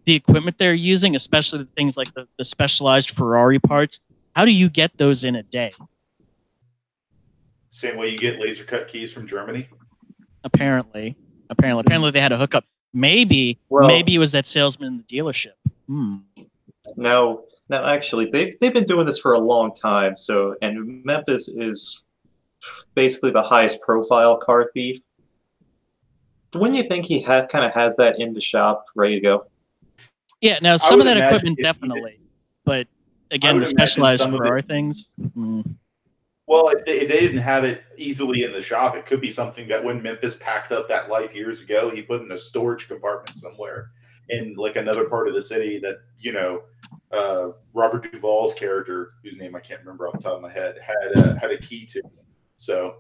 the equipment they're using, especially the things like the specialized Ferrari parts. How do you get those in a day? Same way you get laser cut keys from Germany? Apparently they had a hookup. Maybe it was that salesman in the dealership. No, actually, they've been doing this for a long time. So, and Memphis is basically the highest profile car thief. Wouldn't you think he kind of has that in the shop ready to go? Yeah. Now some of that equipment definitely, but again, the specialized Ferrari things. Well, if they didn't have it easily in the shop, it could be something that when Memphis packed up that life years ago, he put in a storage compartment somewhere in another part of the city that, Robert Duvall's character, whose name I can't remember off the top of my head, had a key to. So,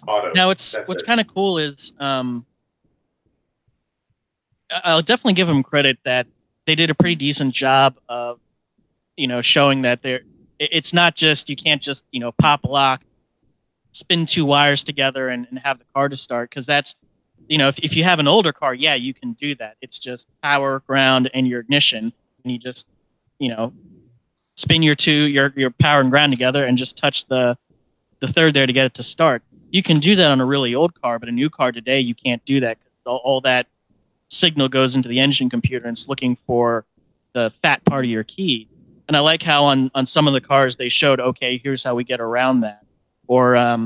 Otto. Now, what's kind of cool is I'll definitely give them credit that they did a pretty decent job of, showing that it's not just, you can't just, pop a lock, spin two wires together and have the car to start. Because that's, if you have an older car, yeah, you can do that. It's just power, ground, and your ignition. And you just, spin your power and ground together and just touch the third there to get it to start. You can do that on a really old car, but a new car today, you can't do that. All that signal goes into the engine computer and it's looking for the fat part of your key. And I like how on some of the cars they showed, okay, here's how we get around that. Or I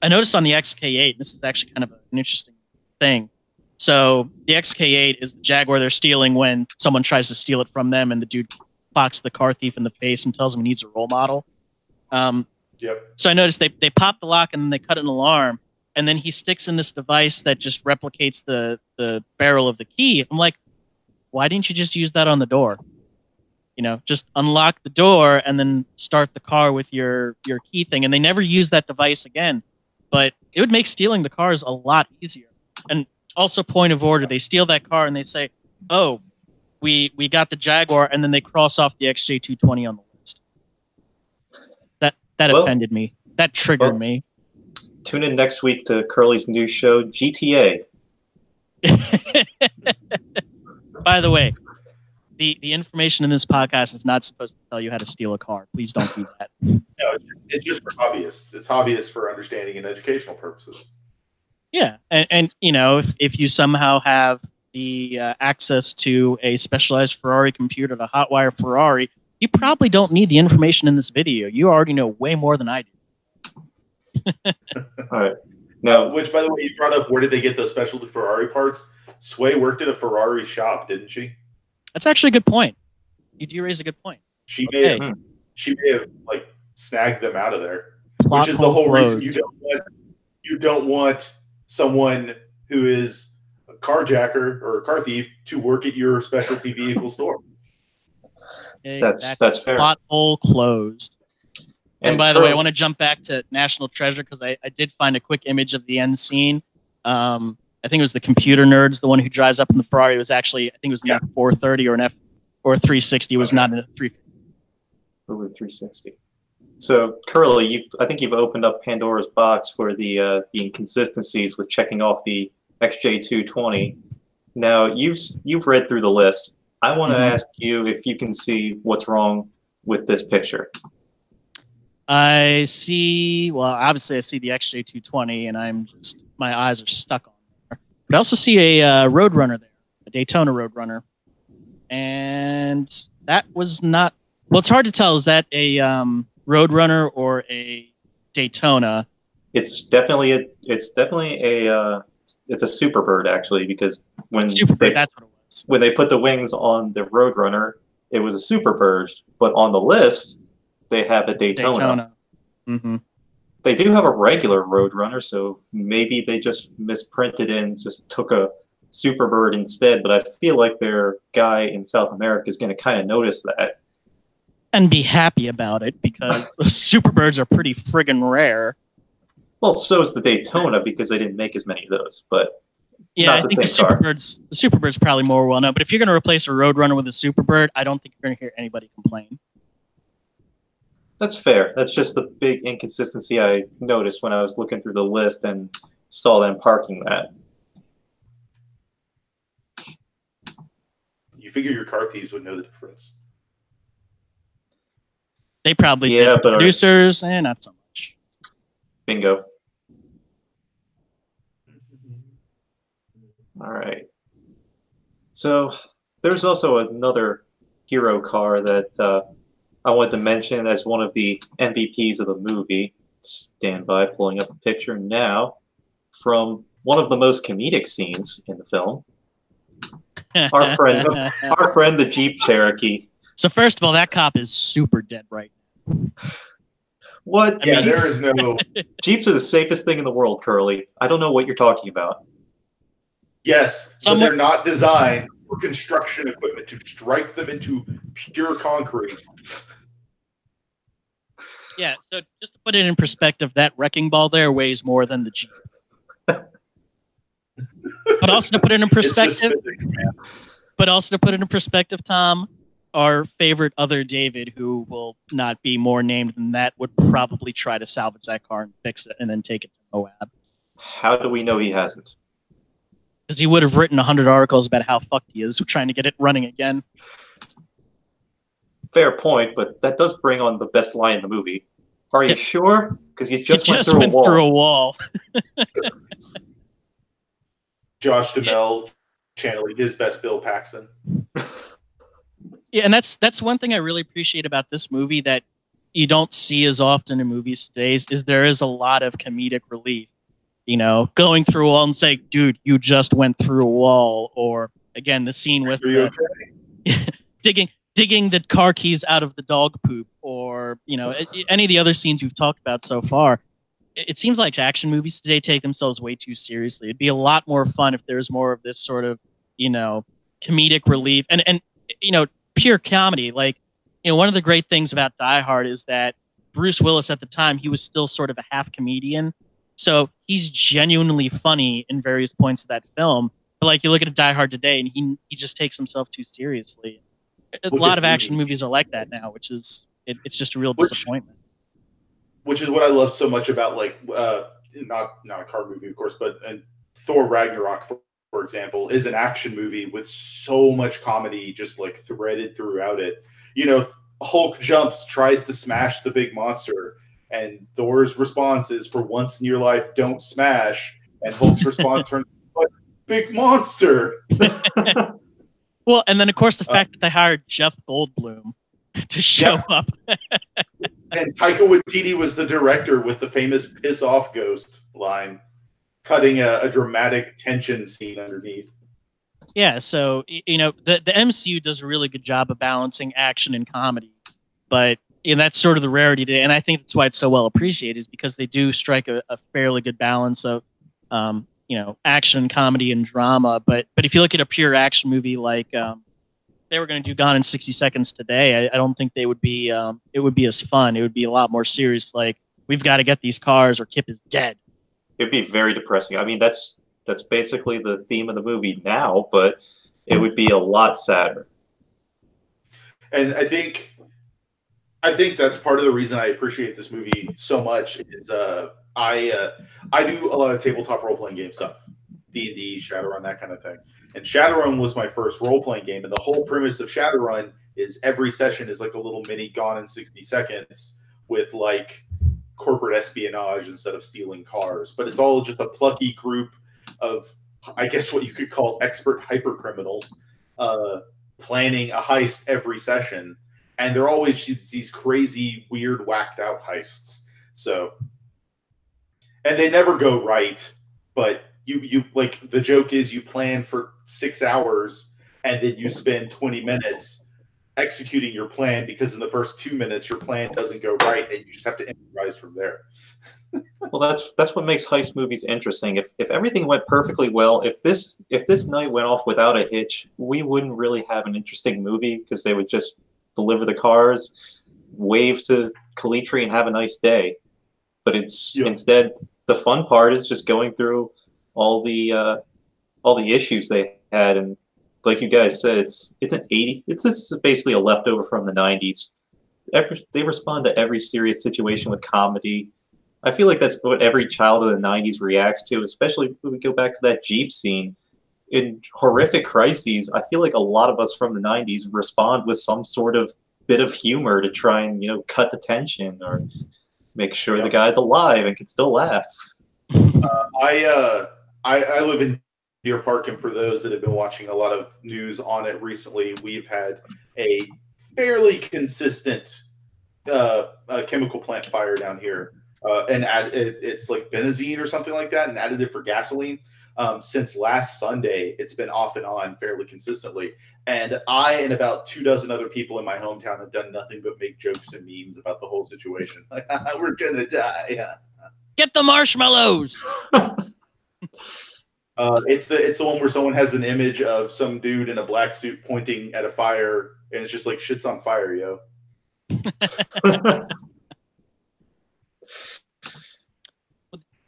noticed on the XK8, this is actually kind of an interesting thing. So the XK8 is the Jaguar they're stealing when someone tries to steal it from them, and the dude clocks the car thief in the face and tells him he needs a role model. Yep. So I noticed they pop the lock and then they cut an alarm, and then he sticks in this device that just replicates the barrel of the key. I'm like, why didn't you just use that on the door? Just unlock the door and then start the car with your key thing. And they never use that device again. But it would make stealing the cars a lot easier. And also, point of order, they steal that car and they say, oh, we got the Jaguar, and then they cross off the XJ220 on the list. That offended me. That triggered me. Tune in next week to Curly's new show, GTA. By the way, the information in this podcast is not supposed to tell you how to steal a car. Please don't do that. No, it's just for hobbyists. It's hobbyists for understanding and educational purposes. Yeah, and if you somehow have the access to a specialized Ferrari computer to hotwire Ferrari, you probably don't need the information in this video. You already know way more than I do. All right. Now, which, by the way, you brought up, where did they get those specialty Ferrari parts? Sway worked at a Ferrari shop, didn't she? That's actually a good point. You do raise a good point. She may have snagged them out of there, which is the whole reason you don't want someone who is carjacker or a car thief to work at your specialty vehicle store. That's fair. Plot hole closed. And by the way, I want to jump back to National Treasure because I did find a quick image of the end scene. I think it was the computer nerds, the one who drives up in the Ferrari. It was actually, I think it was an F430 or an F360. It was not a 350. Over 360. So Curly, I think you've opened up Pandora's box for the inconsistencies with checking off the XJ220. Now you've read through the list. I want to ask you if you can see what's wrong with this picture. I see. Well, obviously, I see the XJ220, and my eyes are stuck on there. But I also see a Roadrunner there, a Daytona Roadrunner, and that was not. Well, it's hard to tell. Is that a Roadrunner or a Daytona? It's definitely a Superbird actually, because Superbird, that's what it was. When they put the wings on the Roadrunner, it was a Superbird, but on the list they have a Daytona. Mm-hmm. They do have a regular Roadrunner, so maybe they just misprinted and just took a Superbird instead. But I feel like their guy in South America is going to kind of notice that and be happy about it because those Superbirds are pretty friggin' rare. Well, so is the Daytona because they didn't make as many of those. But yeah, I think the Superbird's probably more well known. But if you're going to replace a Roadrunner with a Superbird, I don't think you're going to hear anybody complain. That's fair. That's just the big inconsistency I noticed when I was looking through the list and saw them parking that. You figure your car thieves would know the difference. They probably did. But producers, not so much. Bingo. All right. So there's also another hero car that I want to mention as one of the MVPs of the movie. Stand by, pulling up a picture now from one of the most comedic scenes in the film. Our friend, the Jeep Cherokee. So first of all, that cop is super dead right now. What? Yeah, there is no... Jeeps are the safest thing in the world, Curly. I don't know what you're talking about. Yes, but they're not designed for construction equipment to strike them into pure concrete. Yeah, so just to put it in perspective, that wrecking ball there weighs more than the Jeep. But also to put it in perspective, Tom, our favorite other David, who will not be more named than that, would probably try to salvage that car and fix it and then take it to Moab. How do we know he hasn't? Because he would have written 100 articles about how fucked he is trying to get it running again. Fair point, but that does bring on the best line in the movie. Are you sure? Because you just went through a wall. Josh Duhamel channeling his best Bill Paxton. Yeah, and that's one thing I really appreciate about this movie that you don't see as often in movies today is there is a lot of comedic relief. You know, going through a wall and saying, dude, you just went through a wall. Or, again, the scene with digging the car keys out of the dog poop. Or, you know, any of the other scenes we've talked about so far. It seems like action movies today take themselves way too seriously. It'd be a lot more fun if there's more of this sort of, you know, comedic relief. And you know, pure comedy. Like, you know, one of the great things about Die Hard is that Bruce Willis at the time, he was still sort of a half comedian. So he's genuinely funny in various points of that film. But like you look at Die Hard today and he just takes himself too seriously. A lot of action movies are like that now, which is it's just a real disappointment. Which is what I love so much about like not a car movie, of course, but Thor Ragnarok, for example, is an action movie with so much comedy just like threaded throughout it. You know, Hulk jumps, tries to smash the big monster. And Thor's response is, for once in your life, don't smash. And Hulk's response turns like, big monster. Well, and then, of course, the fact that they hired Jeff Goldblum to show up. And Taika Waititi was the director with the famous piss off ghost line, cutting a dramatic tension scene underneath. Yeah, so, you know, the MCU does a really good job of balancing action and comedy. But... and that's sort of the rarity today, and I think that's why it's so well appreciated, is because they do strike a fairly good balance of, you action, comedy, and drama. But if you look at a pure action movie like they were going to do Gone in 60 Seconds today, I don't think they would be. It would be as fun. It would be a lot more serious. Like, we've got to get these cars, or Kip is dead. It'd be very depressing. I mean, that's basically the theme of the movie now, but it would be a lot sadder. And I think that's part of the reason I appreciate this movie so much is I do a lot of tabletop role playing game stuff, D&D, Shadowrun, that kind of thing. And Shadowrun was my first role playing game, and the whole premise of Shadowrun is every session is like a little mini Gone in 60 Seconds with like corporate espionage instead of stealing cars. But it's all just a plucky group of, I guess, what you could call expert hyper criminals planning a heist every session. And they're always these crazy, weird, whacked out heists. So, and they never go right. But you like, the joke is you plan for 6 hours and then you spend 20 minutes executing your plan, because in the first 2 minutes your plan doesn't go right and you just have to improvise from there. Well, that's what makes heist movies interesting. If everything went perfectly well, if this night went off without a hitch, we wouldn't really have an interesting movie, because they would just deliver the cars, wave to Kalitri, and have a nice day. But instead, the fun part is just going through all the issues they had. And like you guys said, it's an 80. This is basically a leftover from the 90s. They respond to every serious situation with comedy. I feel like that's what every child of the 90s reacts to, especially when we go back to that Jeep scene. In horrific crises, I feel like a lot of us from the 90s respond with some sort of bit of humor to try and, cut the tension or make sure the guy's alive and can still laugh. I live in Deer Park, and for those that have been watching a lot of news on it recently, we've had a fairly consistent chemical plant fire down here. And it's like benzene or something like that, an additive for gasoline. Since last Sunday, it's been off and on fairly consistently. And I and about 24 other people in my hometown have done nothing but make jokes and memes about the whole situation. Like, we're gonna die. Get the marshmallows. It's the one where someone has an image of some dude in a black suit pointing at a fire, and it's just like, shit's on fire, yo.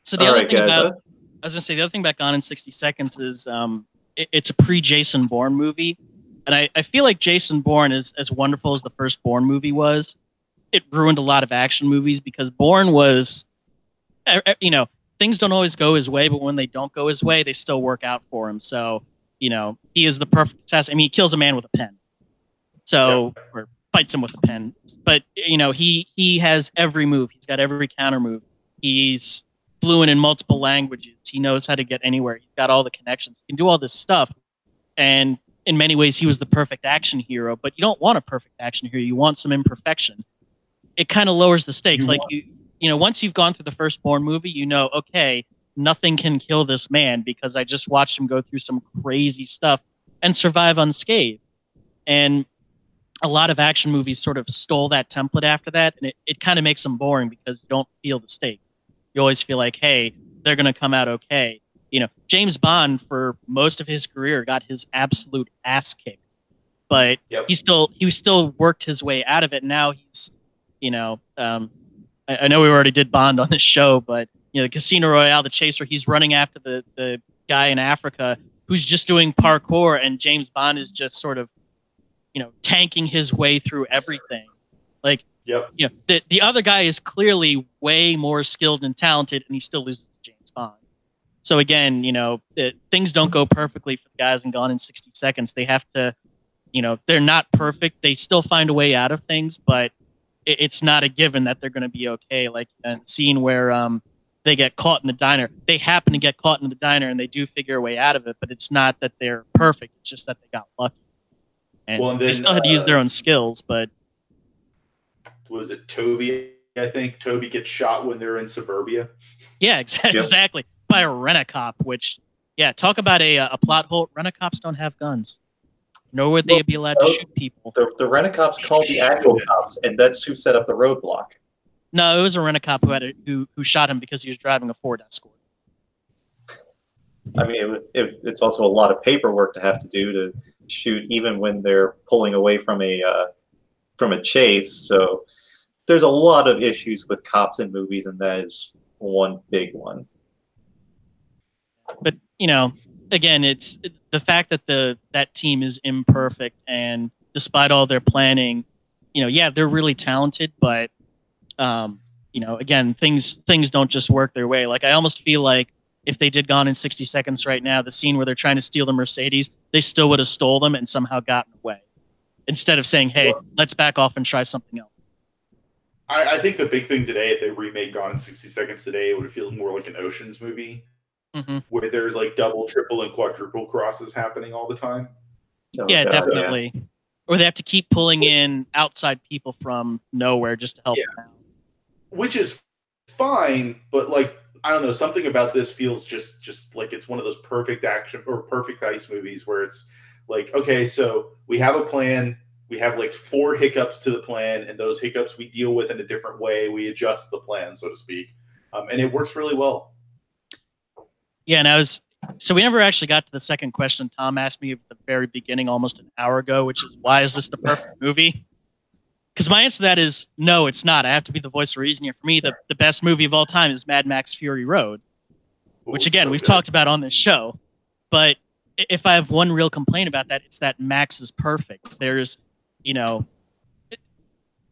So the other thing about, I was gonna say, the other thing about Gone in 60 Seconds is it's a pre-Jason Bourne movie, and I feel like Jason Bourne is as wonderful as the first Bourne movie was. It ruined a lot of action movies, because Bourne was, things don't always go his way, but when they don't go his way, they still work out for him. So, he is the perfect assassin. I mean, he kills a man with a pen. So, or fights him with a pen. But, he has every move. He's got every counter move. He's fluent in multiple languages. He knows how to get anywhere. He's got all the connections. He can do all this stuff. And in many ways, he was the perfect action hero. But you don't want a perfect action hero. You want some imperfection. It kind of lowers the stakes. Once you've gone through the first Bourne movie, okay, nothing can kill this man, because I just watched him go through some crazy stuff and survive unscathed. And a lot of action movies sort of stole that template after that, and it kind of makes them boring, because you don't feel the stakes. You always feel like, hey, they're going to come out okay. James Bond, for most of his career, got his absolute ass kicked, but he still worked his way out of it. Now he's, I know we already did Bond on this show, but the Casino Royale, the chaser, he's running after the guy in Africa who's just doing parkour, and James Bond is just sort of, tanking his way through everything. Like, the other guy is clearly way more skilled and talented, and he still loses to James Bond. So again, things don't go perfectly for the guys in Gone in 60 Seconds. They have to, they're not perfect. They still find a way out of things, but it's not a given that they're going to be okay. Like a scene where they get caught in the diner. They happen to get caught in the diner, and they do figure a way out of it, but it's not that they're perfect. It's just that they got lucky. And they still had to use their own skills, but... Was it Toby? I think Toby gets shot when they're in suburbia. Yeah, exactly. By a rent-a-cop, which, talk about a plot hole. Rent-a-cops don't have guns. Nor would they be allowed to shoot people. The rent-a-cops called the actual cops, and that's who set up the roadblock. No, it was a rent-a-cop who shot him because he was driving a Ford Escort. I mean, it's also a lot of paperwork to have to do to shoot, even when they're pulling away from a chase. So there's a lot of issues with cops in movies, and that is one big one. But again, it's the fact that that team is imperfect, and despite all their planning, yeah, they're really talented, but again, things don't just work their way. Like, I almost feel like if they did Gone in 60 Seconds right now, the scene where they're trying to steal the Mercedes, they still would have stole them and somehow gotten away, instead of saying, hey, let's back off and try something else. I think the big thing today, if they remade Gone in 60 Seconds today, it would feel more like an Ocean's movie, where there's like double, triple, and quadruple crosses happening all the time. Yeah, definitely. Yeah. Or they have to keep pulling in outside people from nowhere just to help them out. Which is fine, but like, I don't know, something about this feels just like it's one of those perfect action or perfect heist movies where it's like, okay, so we have a plan, we have like 4 hiccups to the plan, and those hiccups we deal with in a different way. We adjust the plan, so to speak, and it works really well. Yeah, and so we never actually got to the second question Tom asked me at the very beginning, almost an hour ago, which is, why is this the perfect movie? Because my answer to that is, no, it's not. I have to be the voice of reason here. For me, the best movie of all time is Mad Max Fury Road, which, again, we've talked about on this show. But if I have one real complaint about that, it's that Max is perfect. There's, the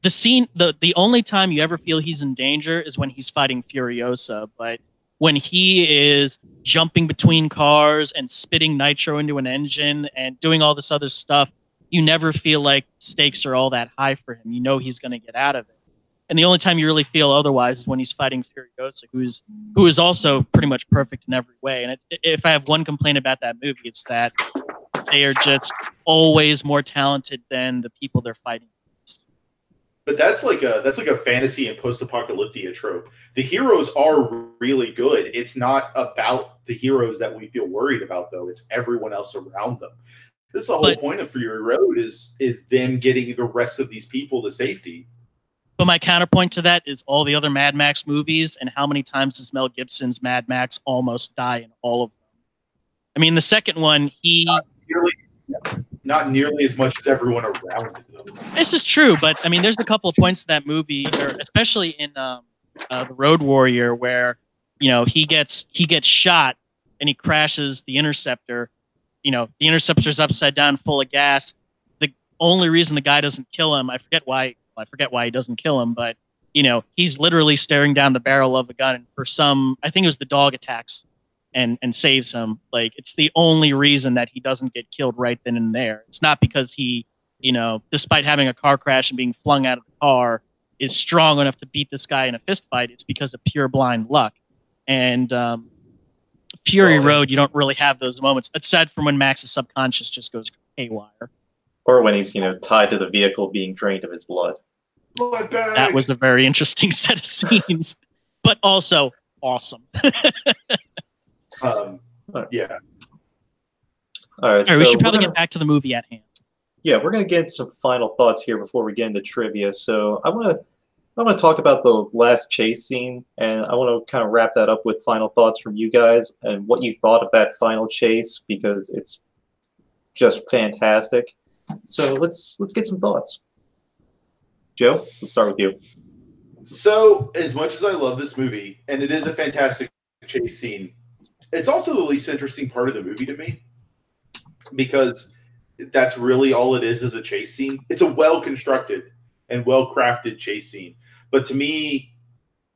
scene, the only time you ever feel he's in danger is when he's fighting Furiosa. But when he is jumping between cars and spitting nitro into an engine and doing all this other stuff, you never feel like stakes are all that high for him. You know he's going to get out of it. And the only time you really feel otherwise is when he's fighting Furiosa, who is also pretty much perfect in every way. And if I have one complaint about that movie, it's that they are just always more talented than the people they're fighting against. But that's like a fantasy and post-apocalyptic trope. The heroes are really good. It's not about the heroes that we feel worried about, though. It's everyone else around them. This is the whole point of Fury Road is them getting the rest of these people to safety. But my counterpoint to that is all the other Mad Max movies, and how many times does Mel Gibson's Mad Max almost die in all of them? I mean, the second one, not nearly as much as everyone around him. This is true, but I mean, there's a couple of points in that movie, especially in the Road Warrior, where he gets shot and he crashes the Interceptor. The Interceptor's upside down, full of gas. The only reason the guy doesn't kill him, I forget why he doesn't kill him, but he's literally staring down the barrel of a gun, and for I think it was the dog attacks and saves him. Like, it's the only reason that he doesn't get killed right then and there. It's not because he, despite having a car crash and being flung out of the car, is strong enough to beat this guy in a fist fight. It's because of pure blind luck. And Fury Road, you don't really have those moments, aside from when Max's subconscious just goes haywire. Or when he's, tied to the vehicle being drained of his blood. That was a very interesting set of scenes, but also awesome. Yeah. All right, so we should probably get back to the movie at hand. Yeah, we're going to get into some final thoughts here before we get into trivia. So I want to talk about the last chase scene, and I want to kind of wrap that up with final thoughts from you guys and what you thought of that final chase, because it's just fantastic. So let's get some thoughts. Joe, let's start with you. So, as much as I love this movie, and it is a fantastic chase scene, it's also the least interesting part of the movie to me, because that's really all it is a chase scene. It's a well-constructed and well-crafted chase scene. But to me,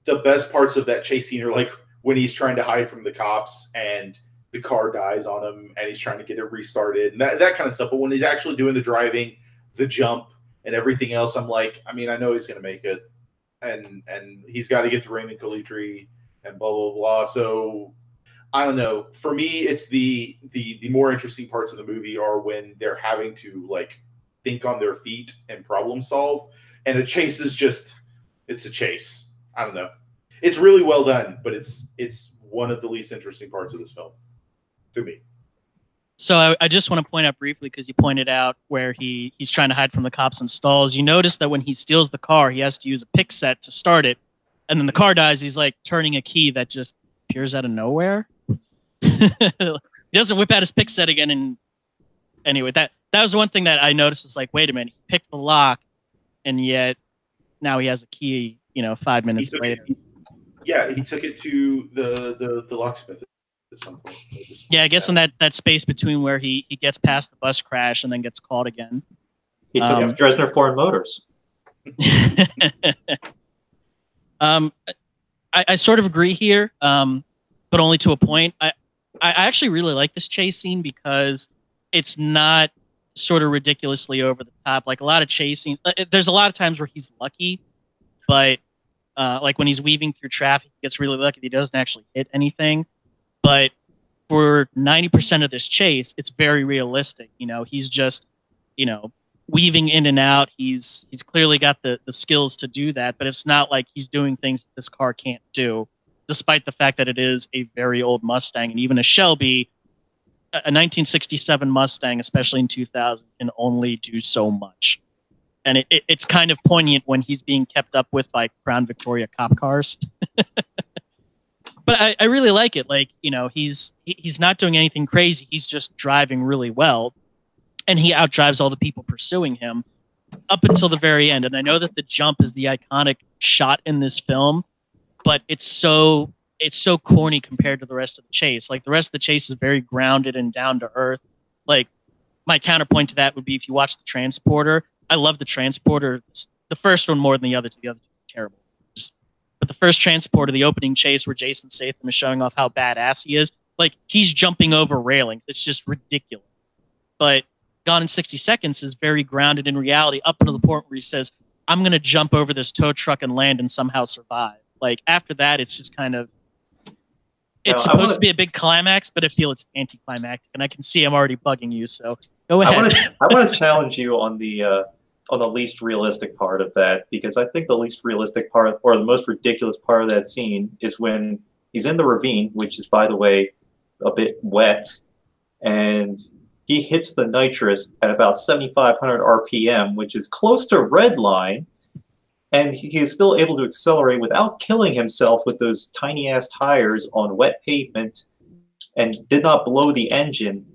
the best parts of that chase scene are like when he's trying to hide from the cops and the car dies on him and he's trying to get it restarted and that kind of stuff. But when he's actually doing the driving, the jump, and everything else, I'm like, I mean, I know he's going to make it, and he's got to get to Raymond Calitri and blah, blah, blah. So I don't know. For me, it's the more interesting parts of the movie are when they're having to like think on their feet and problem solve. And a chase is just, it's a chase. I don't know. It's really well done, but it's one of the least interesting parts of this film to me. So I just want to point out briefly, because you pointed out where he's trying to hide from the cops and stalls. You notice that when he steals the car, he has to use a pick set to start it. And then the car dies. He's like turning a key that just appears out of nowhere. He doesn't whip out his pick set again. And anyway, that was one thing that I noticed. Is like, wait a minute, he picked the lock, and yet now he has a key. 5 minutes later. He took it to the locksmith at some point. Yeah, I guess in that space between where he gets past the bus crash and then gets caught again. He took it to Dresdner Foreign Motors. I sort of agree here, but only to a point. I actually really like this chase scene because it's not sort of ridiculously over the top. Like a lot of chase scenes, there's a lot of times where he's lucky, but like when he's weaving through traffic, he gets really lucky. He doesn't actually hit anything. But for 90% of this chase, it's very realistic. He's just, weaving in and out. He's clearly got the skills to do that, but it's not like he's doing things that this car can't do, despite the fact that it is a very old Mustang. And even a Shelby, a 1967 Mustang, especially in 2000, can only do so much. And it's kind of poignant when he's being kept up with by Crown Victoria cop cars. But I really like it. Like, he's not doing anything crazy. He's just driving really well. And he outdrives all the people pursuing him up until the very end. And I know that the jump is the iconic shot in this film, but it's so corny compared to the rest of the chase. Like the rest of the chase is very grounded and down to earth. Like my counterpoint to that would be if you watch the Transporter. I love the Transporter. The first one more than the other two. The other two are terrible. But the first Transporter, the opening chase where Jason Statham is showing off how badass he is, like he's jumping over railings. It's just ridiculous. But Gone in 60 Seconds is very grounded in reality up until the point where he says, I'm going to jump over this tow truck and land and somehow survive. Like after that, it's just kind of, it's supposed to be a big climax, but I feel it's anticlimactic, and I can see I'm already bugging you. So go ahead. I want to challenge you on the least realistic part of that, because I think the least realistic part, or the most ridiculous part of that scene, is when he's in the ravine, which is, by the way, a bit wet, and he hits the nitrous at about 7,500 RPM, which is close to red line, and he is still able to accelerate without killing himself with those tiny-ass tires on wet pavement, and did not blow the engine,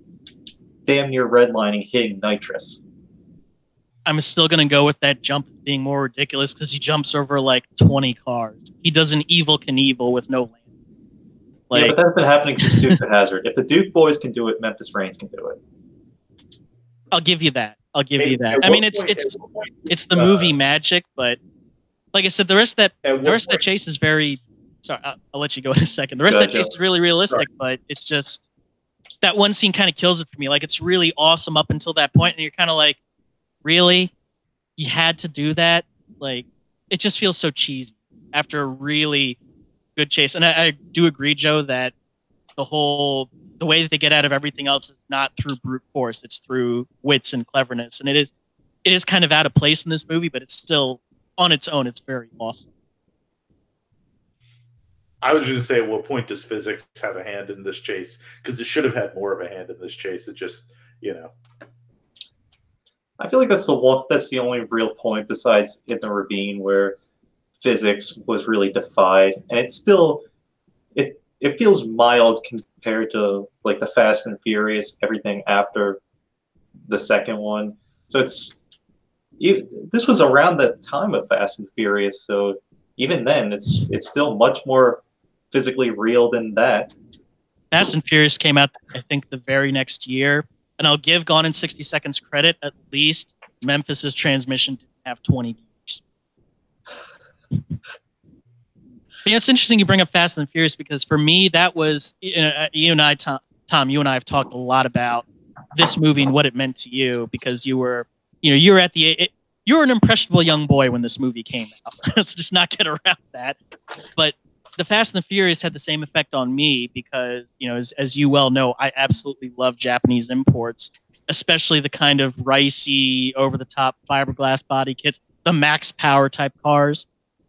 damn near redlining, hitting nitrous. I'm still going to go with that jump as being more ridiculous because he jumps over like 20 cars. He does an Evel Knievel with no land. Yeah, but that's been happening since Duke of Hazzard. If the Duke boys can do it, Memphis Reigns can do it. I'll give you that. I mean, it's the movie magic, but like I said, the rest of that chase is very. Sorry, I'll let you go in a second. The rest of that chase is really realistic, but it's just that one scene kind of kills it for me. Like it's really awesome up until that point, and you're kind of like, really, you had to do that? Like, it just feels so cheesy after a really good chase. And I do agree, Joe, that the way that they get out of everything else is not through brute force. It's through wits and cleverness. And it is kind of out of place in this movie, but it's still on its own. It's very awesome. I was going to say, at what point does physics have a hand in this chase? Because it should have had more of a hand in this chase. It just, I feel like that's the only real point besides in the ravine where physics was really defied, and it's still it feels mild compared to like the Fast and Furious, everything after the second one. So this was around the time of Fast and Furious, so even then it's still much more physically real than that. Fast and Furious came out, I think, the very next year. And I'll give Gone in 60 Seconds credit. At least Memphis's transmission didn't have 20 gears. But it's interesting you bring up Fast and Furious because for me, that was, you and I, Tom, you and I have talked a lot about this movie and what it meant to you because you were at you were an impressionable young boy when this movie came out. Let's just not get around that. But the Fast and the Furious had the same effect on me because, as you well know, I absolutely love Japanese imports, especially the kind of ricey, over-the-top fiberglass body kits, the max power type cars.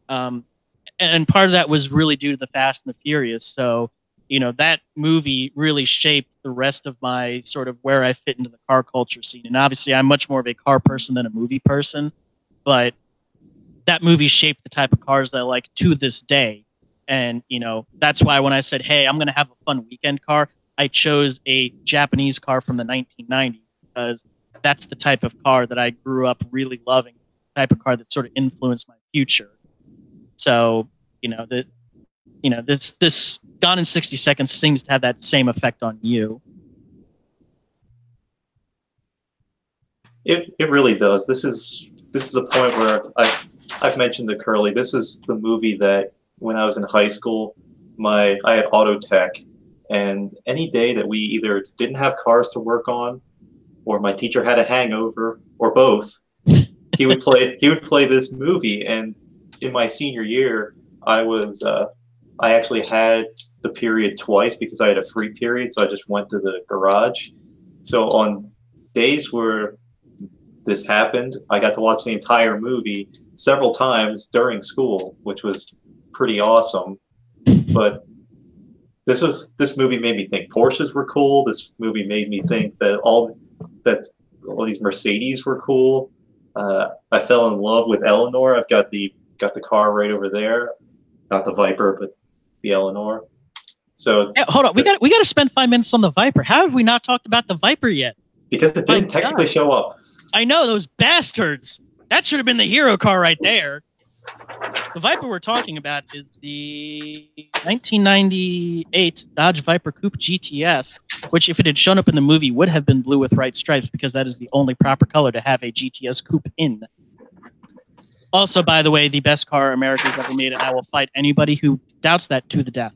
And part of that was really due to the Fast and the Furious. So, that movie really shaped the rest of my sort of where I fit into the car culture scene. And obviously, I'm much more of a car person than a movie person. But that movie shaped the type of cars that I like to this day. And, that's why when I said, hey, I'm going to have a fun weekend car, I chose a Japanese car from the 1990s because that's the type of car that I grew up really loving, the type of car that sort of influenced my future. So, this Gone in 60 Seconds seems to have that same effect on you. It really does. This is the point where I've mentioned to Curly. This is the movie that when I was in high school, I had auto tech, and any day that we either didn't have cars to work on, or my teacher had a hangover, or both, he would play this movie. And in my senior year, I actually had the period twice because I had a free period, so I just went to the garage. So on days where this happened, I got to watch the entire movie several times during school, which was pretty awesome. But this movie made me think Porsches were cool. This movie made me think that all these Mercedes were cool. I fell in love with Eleanor. I've got the car right over there, not the Viper, but the Eleanor. So yeah, hold on, we got to spend 5 minutes on the Viper. How have we not talked about the Viper yet? Because it didn't technically show up. I know, those bastards. That should have been the hero car right there. The Viper we're talking about is the 1998 Dodge Viper Coupe GTS, which, if it had shown up in the movie, would have been blue with white stripes because that is the only proper color to have a GTS Coupe in. Also, by the way, the best car America's ever made, and I will fight anybody who doubts that to the death.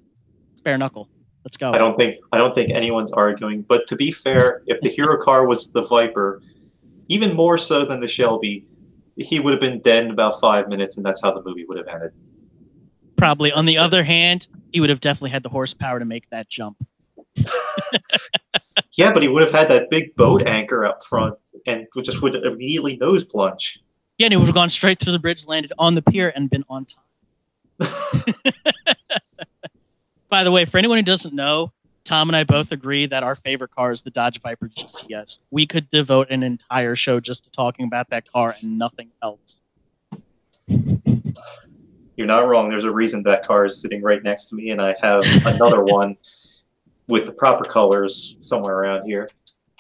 Bare knuckle. Let's go. I don't think anyone's arguing. But to be fair, if the hero car was the Viper, even more so than the Shelby, he would have been dead in about 5 minutes, and that's how the movie would have ended. Probably. On the other hand, he would have definitely had the horsepower to make that jump. Yeah, but he would have had that big boat anchor up front and just would immediately nose plunge. Yeah, and he would have gone straight through the bridge, landed on the pier, and been on time. By the way, for anyone who doesn't know, Tom and I both agree that our favorite car is the Dodge Viper GTS. We could devote an entire show just to talking about that car and nothing else. You're not wrong. There's a reason that car is sitting right next to me, and I have another one with the proper colors somewhere around here.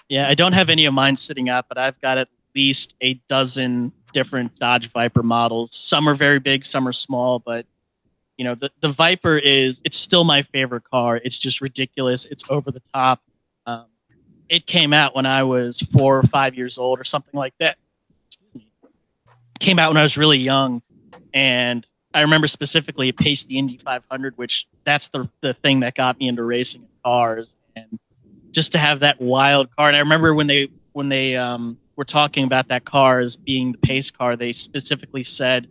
Yeah, I don't have any of mine sitting up, but I've got at least a dozen different Dodge Viper models. Some are very big, some are small, but the Viper it's still my favorite car. It's just ridiculous. It's over the top. It came out when I was 4 or 5 years old or something like that. It came out when I was really young, and I remember specifically it paced the Indy 500, which that's the thing that got me into racing in cars. And just to have that wild car. And I remember when they were talking about that car as being the pace car, they specifically said,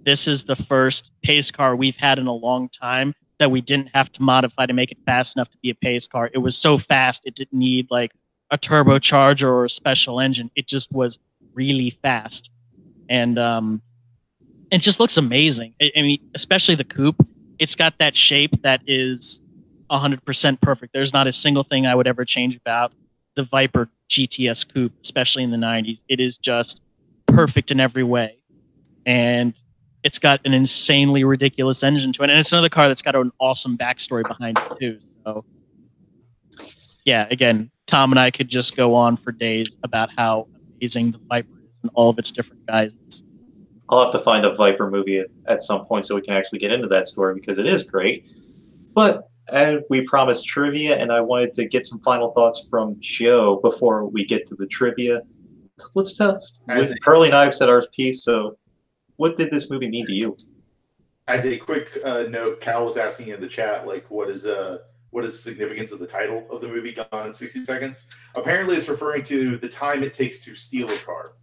this is the first pace car we've had in a long time that we didn't have to modify to make it fast enough to be a pace car. It was so fast, it didn't need like a turbocharger or a special engine. It just was really fast. And it just looks amazing. I mean, especially the coupe. It's got that shape that is 100% perfect. There's not a single thing I would ever change about the Viper GTS coupe, especially in the 90s. It is just perfect in every way. And it's got an insanely ridiculous engine to it. And it's another car that's got an awesome backstory behind it, too. So, yeah, again, Tom and I could just go on for days about how amazing the Viper is and all of its different guises. I'll have to find a Viper movie at some point so we can actually get into that story because it is great. But we promised trivia, and I wanted to get some final thoughts from Joe before we get to the trivia. Let's tell. Curly and I have said our piece, so what did this movie mean to you? As a quick note, Cal was asking in the chat, like, what is the significance of the title of the movie, Gone in 60 Seconds? Apparently, it's referring to the time it takes to steal a car.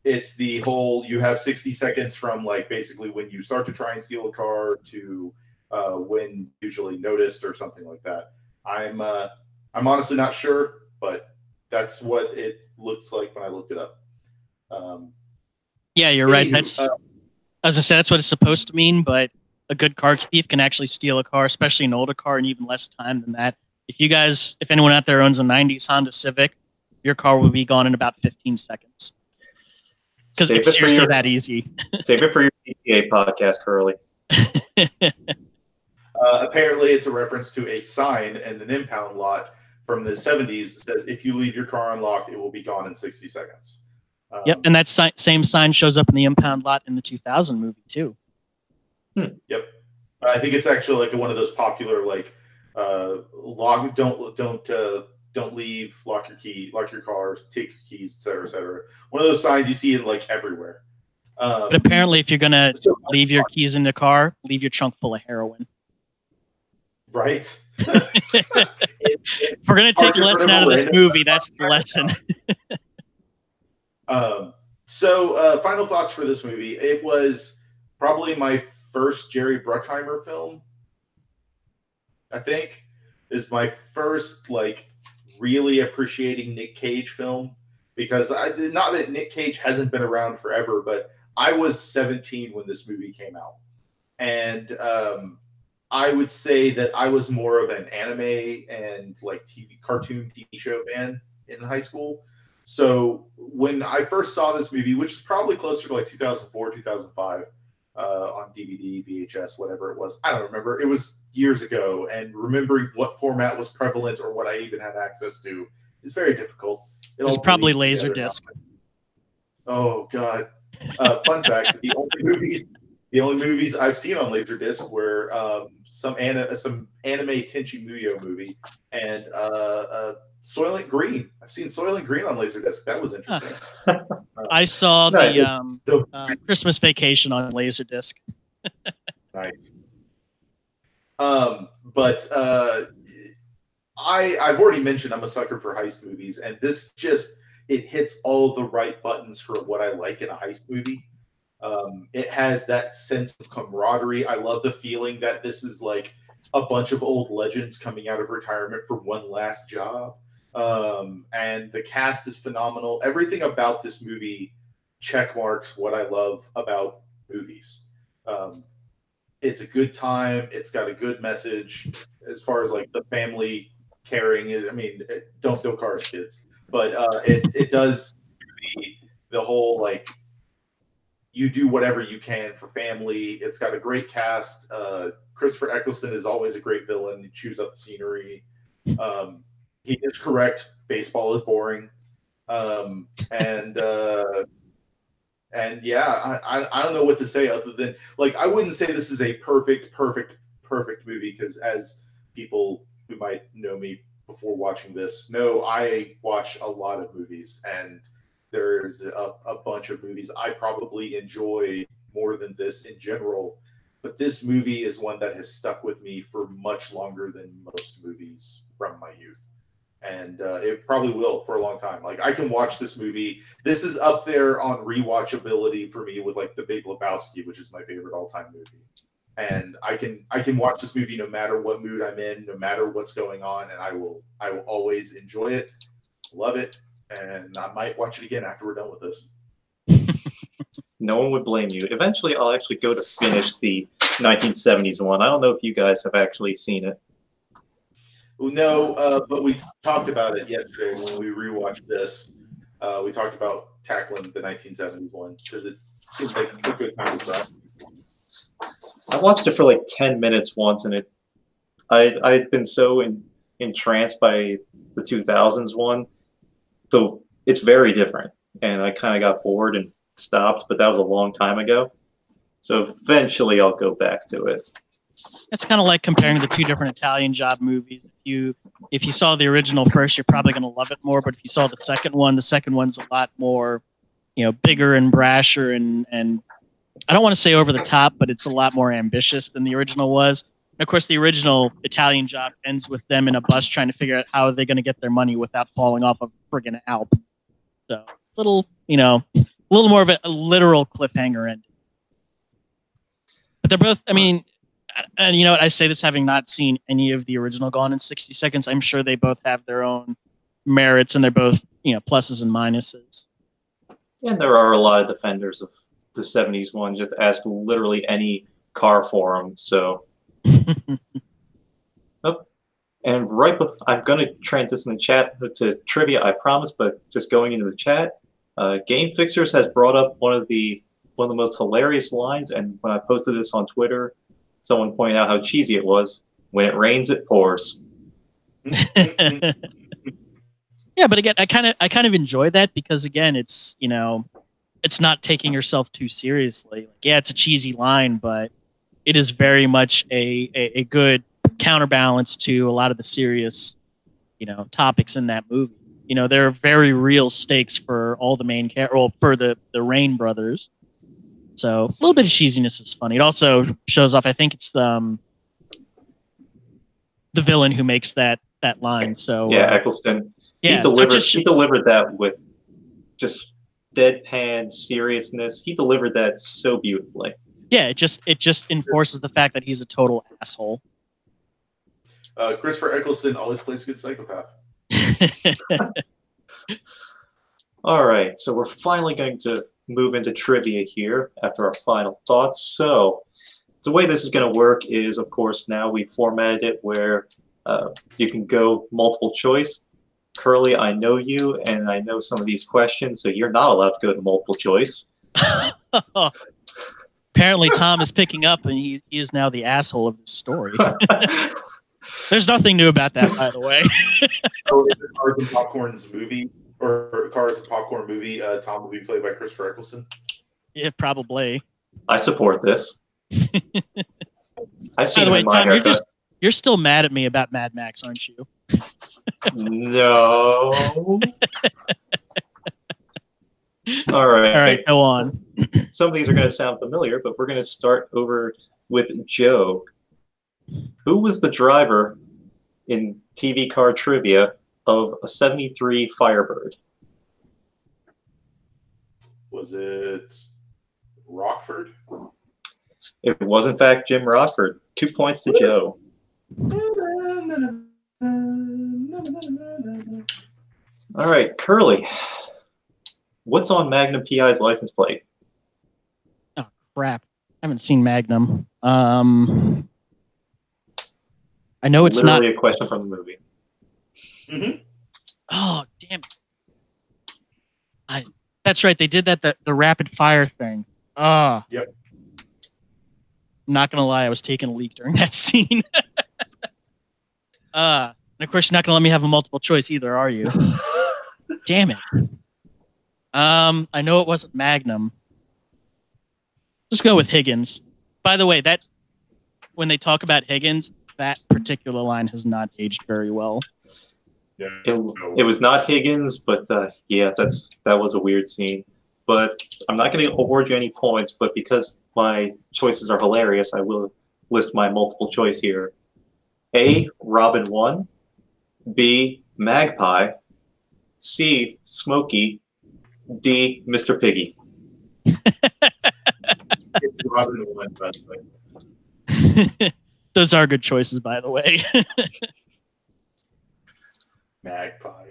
It's the whole, you have 60 seconds from, like, basically when you start to try and steal a car to when usually noticed or something like that. I'm honestly not sure, but that's what it looks like when I looked it up. Yeah, you're right. That's, as I said, that's what it's supposed to mean, but a good car thief can actually steal a car, especially an older car, in even less time than that. If anyone out there owns a 90s Honda Civic, your car will be gone in about 15 seconds. Because it's seriously that easy. Save it for your GTA podcast, Curly. Apparently, it's a reference to a sign in an impound lot from the 70s that says, if you leave your car unlocked, it will be gone in 60 seconds. Yep, and that same sign shows up in the impound lot in the 2000 movie too. Yep, I think it's actually like one of those popular like log don't leave, lock your cars, take your keys, etc., etc. One of those signs you see in like everywhere. But apparently, if you're gonna leave your keys in the car, leave your trunk full of heroin. Right. If we're gonna take a lesson out of this movie, that's the lesson. So, final thoughts for this movie. It was probably my first Jerry Bruckheimer film. I think is my first like really appreciating Nick Cage film, because I did not that Nick Cage hasn't been around forever, but I was 17 when this movie came out, and I would say that I was more of an anime and like cartoon TV show fan in high school. So when I first saw this movie, which is probably closer to like 2004, 2005, on DVD, VHS, whatever it was, I don't remember. It was years ago, and remembering what format was prevalent or what I even had access to is very difficult. It was probably Laserdisc. Oh God! Fun fact: the only movies I've seen on Laserdisc were some anime Tenchi Muyo movie and Soylent Green. I've seen Soylent Green on Laserdisc. That was interesting. I saw the Christmas Vacation on Laserdisc. Nice. But I've already mentioned I'm a sucker for heist movies, and this it hits all the right buttons for what I like in a heist movie. It has that sense of camaraderie. I love the feeling that this is like a bunch of old legends coming out of retirement for one last job. And the cast is phenomenal. Everything about this movie checkmarks what I love about movies. It's a good time. It's got a good message as far as like the family caring. I mean, don't steal cars, kids. But it does the whole like you do whatever you can for family. It's got a great cast. Christopher Eccleston is always a great villain. He chews up the scenery. He is correct. Baseball is boring. And yeah, I don't know what to say other than like I wouldn't say this is a perfect movie, because as people who might know me before watching this know, I watch a lot of movies, and there's a bunch of movies I probably enjoy more than this in general. But this movie is one that has stuck with me for much longer than most movies from my youth. And it probably will for a long time. Like I can watch this movie. This is up there on rewatchability for me with like The Big Lebowski, which is my favorite all-time movie. And I can watch this movie no matter what mood I'm in, no matter what's going on, and I will always enjoy it, love it, and I might watch it again after we're done with this. No one would blame you. Eventually, I'll actually go to finish the 1970s one. I don't know if you guys have actually seen it. No, but we talked about it yesterday when we rewatched this. We talked about tackling the 1970s one because it seems like a good time to try. I watched it for like 10 minutes once, and I'd been so entranced by the 2000s one, so it's very different. And I kind of got bored and stopped, but that was a long time ago. So eventually, I'll go back to it. It's kind of like comparing the two different Italian Job movies. If you saw the original first, you're probably going to love it more. But if you saw the second one's a lot more, bigger and brasher and I don't want to say over the top, but it's a lot more ambitious than the original was. And of course, the original Italian Job ends with them in a bus trying to figure out how they're going to get their money without falling off a friggin' Alp. So a little more of a literal cliffhanger ending. But they're both, I mean, and you know what, I say this having not seen any of the original Gone in 60 Seconds. I'm sure they both have their own merits, and they're both, pluses and minuses. And there are a lot of defenders of the 70s one. Just ask literally any car forum. So, oh, and I'm going to transition the chat to trivia, I promise. But just going into the chat, Game Fixers has brought up one of the most hilarious lines. And when I posted this on Twitter, someone pointed out how cheesy it was. When it rains, it pours. Yeah, but again, I kind of enjoy that because again, it's it's not taking yourself too seriously. Like, yeah, it's a cheesy line, but it is very much a good counterbalance to a lot of the serious, topics in that movie. There are very real stakes for all the main well, for the Rain brothers. So a little bit of cheesiness is funny. It also shows off. I think it's the villain who makes that line. So yeah, Eccleston. Yeah, He delivered that with just deadpan seriousness. He delivered that so beautifully. Yeah, it just enforces the fact that he's a total asshole. Christopher Eccleston always plays a good psychopath. All right, so we're finally going to move into trivia here after our final thoughts. So the way this is going to work is, of course, now we formatted it where you can go multiple choice. Curly, I know you, and I know some of these questions, so you're not allowed to go to multiple choice. Apparently, Tom is picking up, and he is now the asshole of the story. There's nothing new about that, by the way. So in the Cars and Popcorn's movie, or Cars and Popcorn movie, Tom will be played by Christopher Eccleston? Yeah, probably. I support this. I've seen By the way, him in my Tom, haircut. you're still mad at me about Mad Max, aren't you? No. All right. All right, go on. Some of these are going to sound familiar, but we're going to start over with Joe. Who was the driver in TV car trivia of a 73 Firebird? Was it Rockford? It was, in fact, Jim Rockford. 2 points to Joe. All right, Curly. What's on Magnum PI's license plate? Oh, crap. I haven't seen Magnum. I know it's literally not a question from the movie. Mm-hmm. Oh, damn it. That's right. They did that the rapid fire thing. Yep. I'm not gonna lie, I was taking a leak during that scene. And of course, you're not gonna let me have a multiple choice either, are you? Damn it. I know it wasn't Magnum. Just go with Higgins. By the way, that when they talk about Higgins, that particular line has not aged very well. Yeah. It was not Higgins, but yeah, that was a weird scene. But I'm not going to award you any points, but because my choices are hilarious, I will list my multiple choice here. A, Robin 1. B, Magpie. C, Smokey. D, Mr. Piggy. Robin went, by the way. Those are good choices, by the way. Magpie.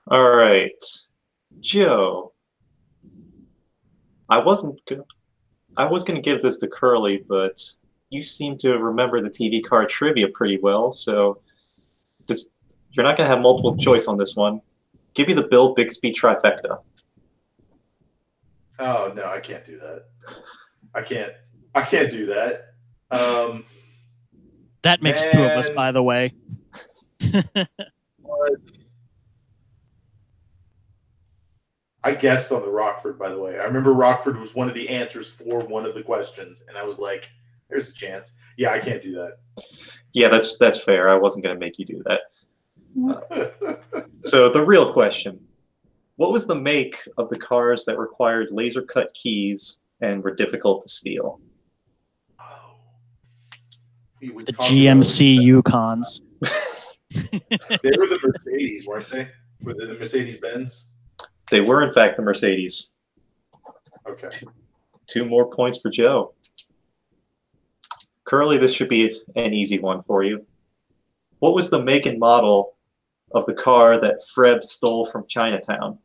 All right, Joe. I was gonna give this to Curly, but you seem to remember the TV car trivia pretty well, so you're not gonna have multiple choice on this one. Give me the Bill Bixby trifecta. Oh no, I can't do that. I can't do that. That makes two of us, by the way. What? I guessed on the Rockford, by the way. I remember Rockford was one of the answers for one of the questions, and I was like, "There's a chance." Yeah, I can't do that. Yeah, that's fair. I wasn't gonna make you do that. So the real question: what was the make of the cars that required laser cut keys and were difficult to steal? We The GMC Yukons. They were the Mercedes, weren't they? Were they the Mercedes Benz? They were, in fact, the Mercedes. Okay. Two more points for Joe. Curly, this should be an easy one for you. What was the make and model of the car that Freb stole from Chinatown?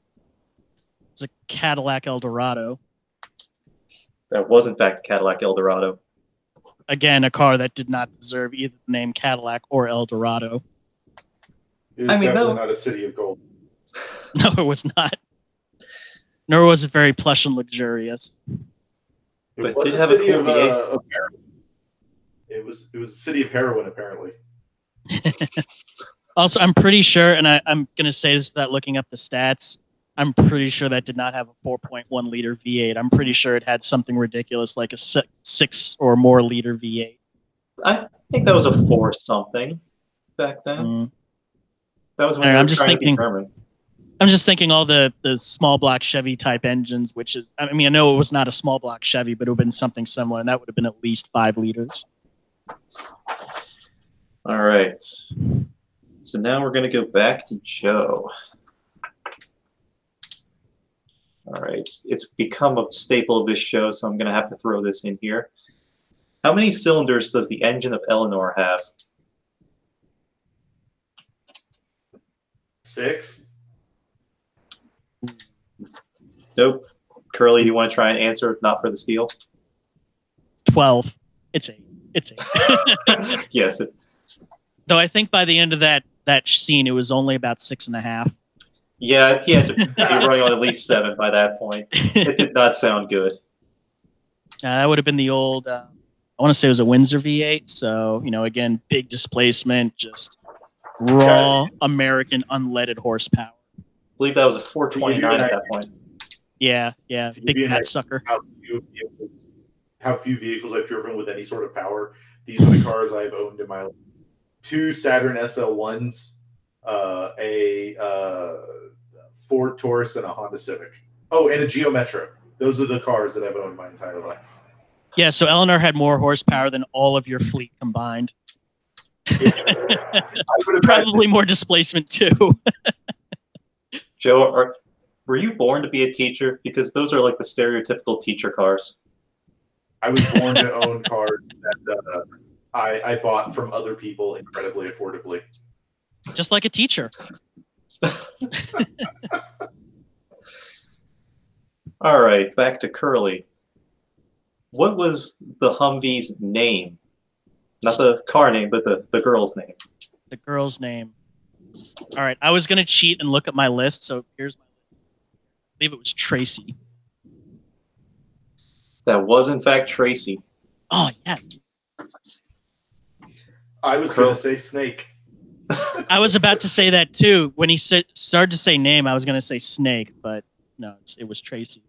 It's a Cadillac Eldorado. That was, in fact, a Cadillac Eldorado. Again, a car that did not deserve either the name Cadillac or Eldorado. It was definitely not a city of gold. No, it was not. Nor was it very plush and luxurious. It But was did a have a city cool V8. of heroin. It was a city of heroin, apparently. Also, I'm pretty sure, and I'm going to say this without looking up the stats, I'm pretty sure that did not have a 4.1 liter V8. I'm pretty sure it had something ridiculous like a 6 or more liter V8. I think that was a 4 something back then. That was when they were trying to be German. I'm just thinking all the small block Chevy type engines, which is, I mean, I know it was not a small block Chevy, but it would have been something similar, and that would have been at least 5 liters. All right. So now we're going to go back to Joe. All right. It's become a staple of this show, so I'm going to have to throw this in here. How many cylinders does the engine of Eleanor have? 6. Nope. Curly, do you want to try and answer? Not for the steal. 12. It's 8. It's 8. Yes. Though I think by the end of that scene, it was only about 6.5. Yeah, he had to be running on at least 7 by that point. It did not sound good. That would have been the old, I want to say it was a Windsor V8. So, again, big displacement, just raw American unleaded horsepower. I believe that was a 429 at that point. Yeah. Big fat sucker. How few vehicles I've driven with any sort of power. These are the cars I've owned in my life. 2 Saturn SL1s, a Ford Taurus, and a Honda Civic. Oh, and a Geo Metro. Those are the cars that I've owned my entire life. Yeah, so Eleanor had more horsepower than all of your fleet combined. Yeah. Probably more displacement too. Joe, were you born to be a teacher? Because those are like the stereotypical teacher cars. I was born to own cars that I bought from other people incredibly affordably. Just like a teacher. All right, back to Curly. What was the Humvee's name? Not the car name, but the girl's name. The girl's name. All right, I was going to cheat and look at my list, so here's my list. I believe it was Tracy. That was, in fact, Tracy. Oh, yeah. I was going to say Snake. I was about to say that, too. When he started to say name, I was going to say Snake, but no, it was Tracy.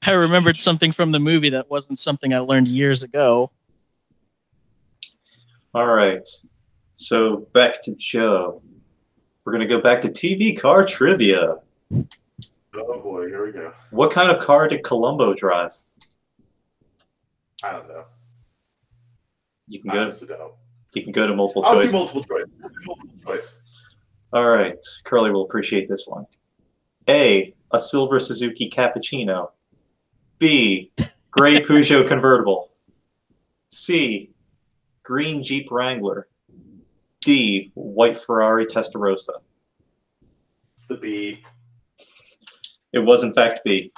I remembered something from the movie that wasn't something I learned years ago. All right. So back to Joe. We're going to go back to TV car trivia. Oh, boy. Here we go. What kind of car did Columbo drive? I don't know. You can go to multiple I'll choice. do multiple choice. All right. Curly will appreciate this one. A silver Suzuki Cappuccino. B, gray Peugeot convertible. C, green Jeep Wrangler. D, white Ferrari Testarossa. It's the B. It was, in fact, B.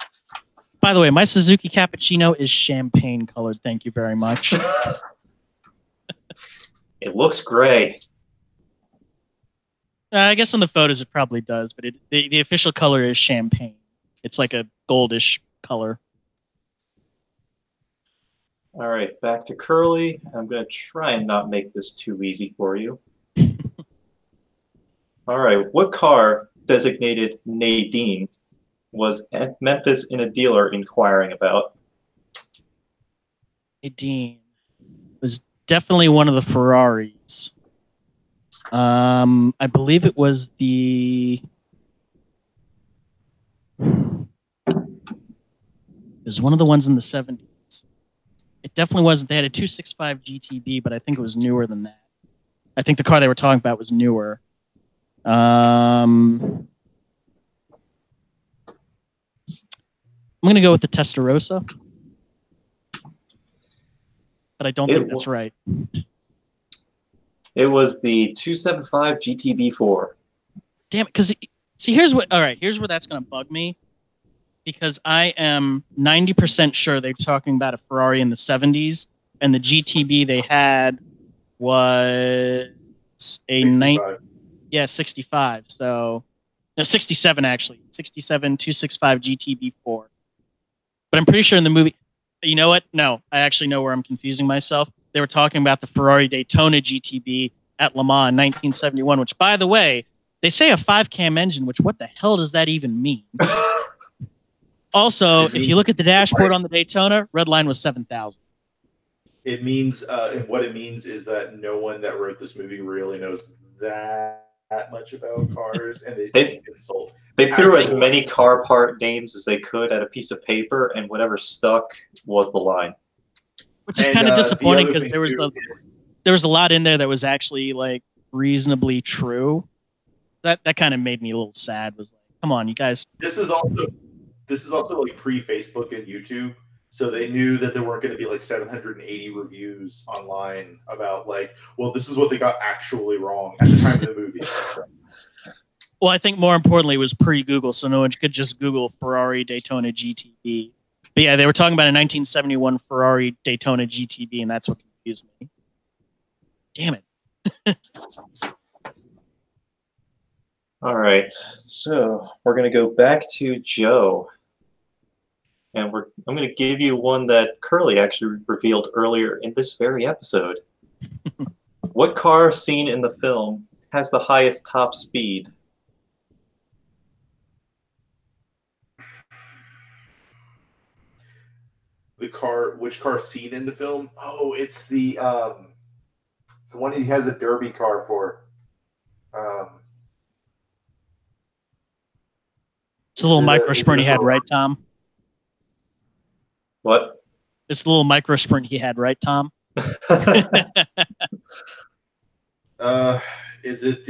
By the way, my Suzuki Cappuccino is champagne colored. Thank you very much. It looks gray. I guess in the photos it probably does, but the official color is champagne. It's like a goldish color. All right, back to Curly. I'm going to try and not make this too easy for you. All right, what car designated Nadine was at Memphis in a dealer inquiring about? Nadine was definitely one of the Ferraris. I believe it was it was one of the ones in the 70s. It definitely wasn't. They had a 265 GTB, but I think it was newer than that. I think the car they were talking about was newer. I'm going to go with the Testarossa. But I don't think that's right. It was the 275 GTB4. Damn it. Because, see, here's where that's going to bug me. Because I am 90% sure they're talking about a Ferrari in the 70s, and the GTB they had was a 65. So, no, 67 actually. 67 265 GTB4. But I'm pretty sure in the movie, you know what? No, I actually know where I'm confusing myself. They were talking about the Ferrari Daytona GTB at Le Mans in 1971, which, by the way, they say a 5-cam engine, which what the hell does that even mean? Also, if you look at the dashboard on the Daytona, red line was 7,000. It means, and what it means is that no one that wrote this movie really knows that much about cars, and they consult. They threw as many car part names as they could at a piece of paper, and whatever stuck was the line. Which is kind of disappointing because there was a lot in there that was actually like reasonably true. That kind of made me a little sad. Was like, come on, you guys. This is also like pre-Facebook and YouTube. So they knew that there weren't going to be like 780 reviews online about like, well, this is what they got actually wrong at the time of the movie. Well, I think more importantly, it was pre-Google, so no one could just Google Ferrari Daytona GTB. But yeah, they were talking about a 1971 Ferrari Daytona GTB, and that's what confused me. Damn it. All right, so we're going to go back to Joe. And I'm going to give you one that Curly actually revealed earlier in this very episode. What car seen in the film has the highest top speed? Which car seen in the film? Oh, it's the one he has a derby car for. It's a little micro sprint he had, right, Tom? What? It's the little micro sprint he had, right, Tom? Is it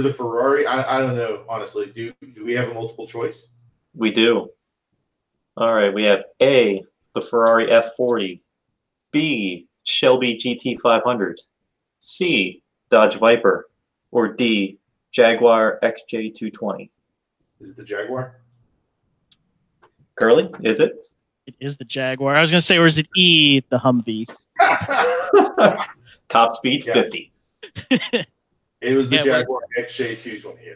a Ferrari? I don't know, honestly. Do we have a multiple choice? We do. All right, we have A, the Ferrari F40, B, Shelby GT500, C, Dodge Viper, or D, Jaguar XJ220. Is it the Jaguar? Curly, is it? It is the Jaguar. I was going to say, or is it E, the Humvee? Top speed, yeah. 50. It was the Jaguar XJ220, yeah.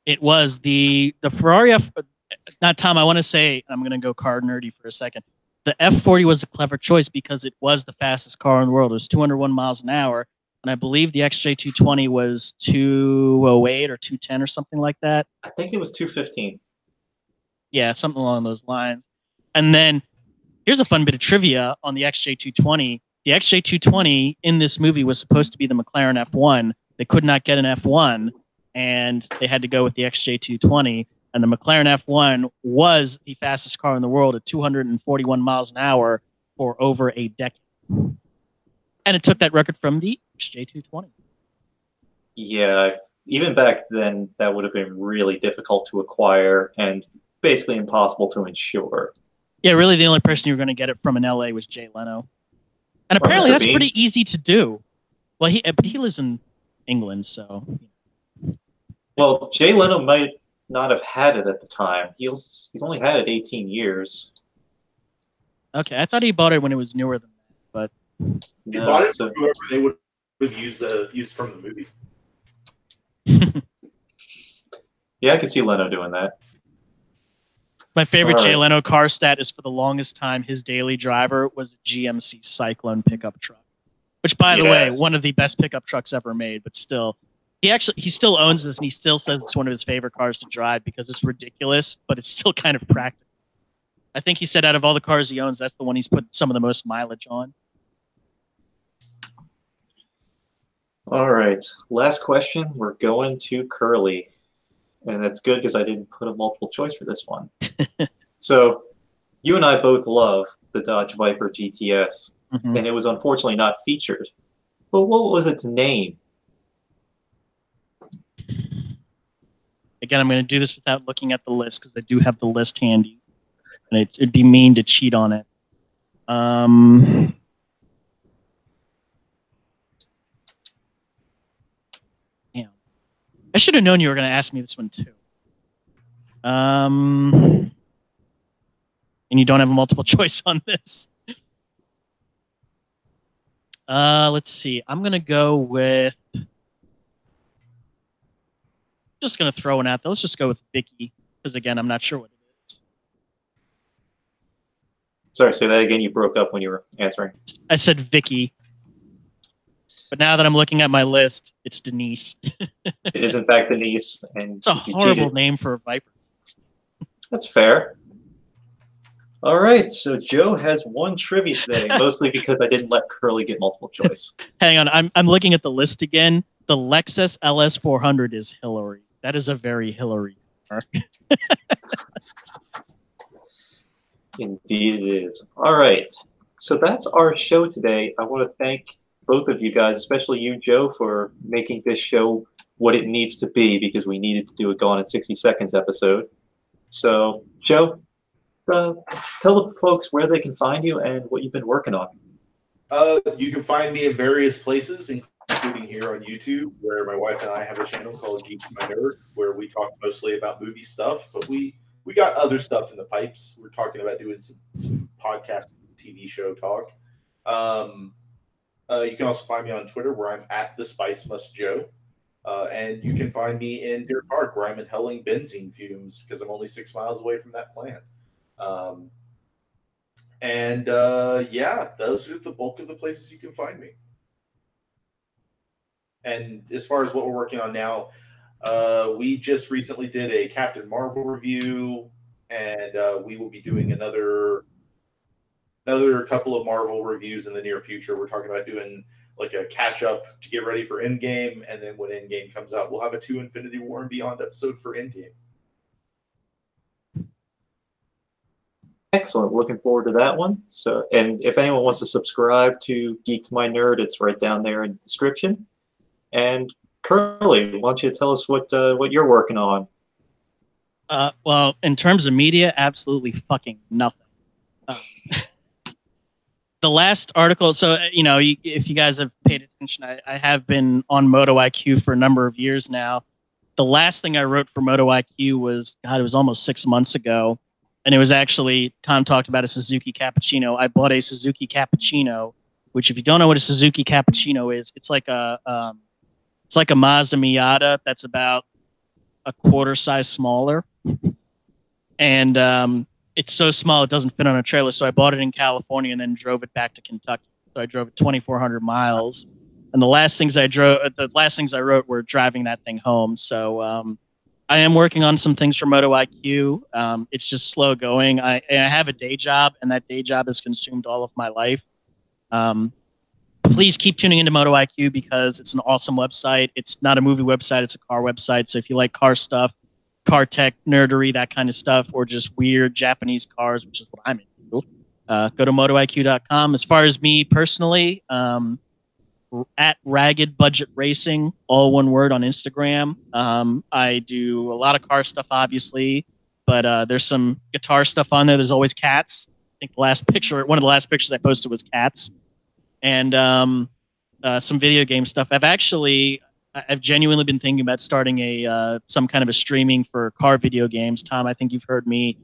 It was the Ferrari F... Not Tom, I want to say, I'm going to go car nerdy for a second. The F40 was a clever choice because it was the fastest car in the world. It was 201 miles an hour. And I believe the XJ220 was 208 or 210 or something like that. I think it was 215. Yeah, something along those lines. And then here's a fun bit of trivia on the XJ220. The XJ220 in this movie was supposed to be the McLaren F1. They could not get an F1, and they had to go with the XJ220. And the McLaren F1 was the fastest car in the world at 241 miles an hour for over a decade. And it took that record from the XJ220. Yeah, even back then, that would have been really difficult to acquire and basically impossible to insure. Yeah, really the only person you were going to get it from in LA was Jay Leno. And apparently that's pretty easy to do. Well, he lives in England, so. Well, Jay Leno might not have had it at the time. He's only had it 18 years. Okay, I thought he bought it when it was newer than that, but he bought it from whoever they would have used from the movie. Yeah, I could see Leno doing that. My favorite Jay Leno car stat is for the longest time, his daily driver was a GMC Cyclone pickup truck. Which, by the way, one of the best pickup trucks ever made, but still. He still owns this, and he still says it's one of his favorite cars to drive because it's ridiculous, but it's still kind of practical. I think he said out of all the cars he owns, that's the one he's put some of the most mileage on. All right, last question. We're going to Curly. And that's good because I didn't put a multiple choice for this one. So you and I both love the Dodge Viper GTS, and it was unfortunately not featured. But what was its name? Again, I'm going to do this without looking at the list because I do have the list handy. And it'd be mean to cheat on it. I should have known you were going to ask me this one too. And you don't have a multiple choice on this. Let's see. I'm going to go with... Just going to throw one out there. Let's just go with Vicky, because again, I'm not sure what it is. Sorry, say that again. You broke up when you were answering. I said Vicky. But now that I'm looking at my list, it's Denise. It is in fact Denise, and It's a since you horrible cheated, name for a Viper. that's fair. All right, so Joe has one trivia today, mostly because I didn't let Curly get multiple choice. Hang on, I'm looking at the list again. The Lexus LS400 is Hillary. That is a very Hillary car. Indeed it is. All right, so that's our show today. I want to thank both of you guys, especially you, Joe, for making this show what it needs to be, because we needed to do a Gone in 60 Seconds episode. So, Joe, tell the folks where they can find you and what you've been working on. You can find me in various places, including here on YouTube, where my wife and I have a channel called Geeks My Nerd, where we talk mostly about movie stuff, but we got other stuff in the pipes. We're talking about doing some podcast, TV show talk. You can also find me on Twitter, where I'm at the Spice Must Joe. And you can find me in Deer Park, where I'm inhaling benzene fumes because I'm only 6 miles away from that plant. Yeah, those are the bulk of the places you can find me. And as far as what we're working on now, we just recently did a Captain Marvel review, and we will be doing another couple of Marvel reviews in the near future. We're talking about doing like a catch up to get ready for Endgame, and then when Endgame comes out, we'll have a 2 Infinity War and Beyond episode for Endgame. Excellent. Looking forward to that one. So, and if anyone wants to subscribe to Geek to My Nerd, it's right down there in the description. And Curly, why don't you tell us what you're working on? Well, in terms of media, absolutely fucking nothing. The last article, so, if you guys have paid attention, I have been on Moto IQ for a number of years now. The last thing I wrote for Moto IQ was, God, it was almost 6 months ago. And it was actually, Tom talked about a Suzuki Cappuccino. I bought a Suzuki Cappuccino, which, if you don't know what a Suzuki Cappuccino is, it's like a Mazda Miata that's about a quarter size smaller. And it's so small it doesn't fit on a trailer. So I bought it in California and then drove it back to Kentucky. So I drove it 2,400 miles. And the last things I wrote were driving that thing home. So I am working on some things for Moto IQ. It's just slow going. I have a day job, and that day job has consumed all of my life. Please keep tuning into Moto IQ because it's an awesome website. It's not a movie website. It's a car website. So if you like car stuff, car tech, nerdery, that kind of stuff, or just weird Japanese cars, which is what I'm into, go to motoiq.com. As far as me personally, at Ragged Budget Racing, all one word, on Instagram. I do a lot of car stuff, obviously, but there's some guitar stuff on there. There's always cats. I think one of the last pictures I posted was cats, and some video game stuff. I've genuinely been thinking about starting some kind of a streaming for car video games. Tom, I think you've heard me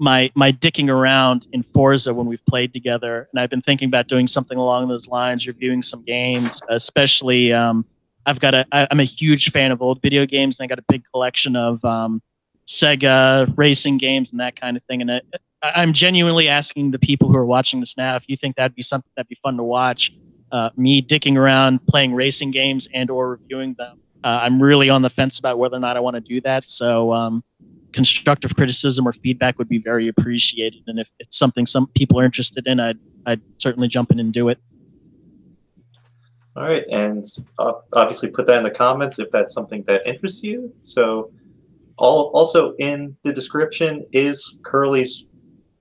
my dicking around in Forza when we've played together, and I've been thinking about doing something along those lines, reviewing some games. Especially, I'm a huge fan of old video games, and I got a big collection of Sega racing games and that kind of thing. And I'm genuinely asking the people who are watching this now if you think that'd be something that'd be fun to watch. Me dicking around playing racing games and or reviewing them. I'm really on the fence about whether or not I want to do that. So constructive criticism or feedback would be very appreciated. And if it's something some people are interested in, I'd certainly jump in and do it. All right, and obviously put that in the comments if that's something that interests you. So also in the description is Curly's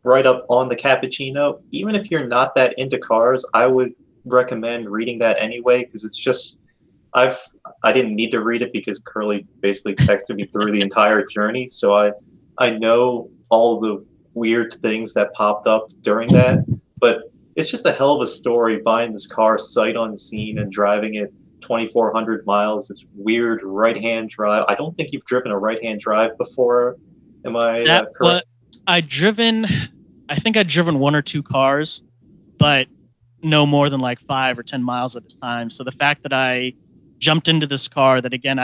write-up on the Cappuccino. Even if you're not that into cars, I would recommend reading that anyway, because it's just I didn't need to read it because Curly basically texted me through the entire journey, so I know all the weird things that popped up during that. But it's just a hell of a story, buying this car sight unseen and driving it 2,400 miles. It's weird right-hand drive. I don't think you've driven a right-hand drive before. Am I correct? I think I'd driven one or two cars, but no more than like 5 or 10 miles at a time. So the fact that I jumped into this car that, again,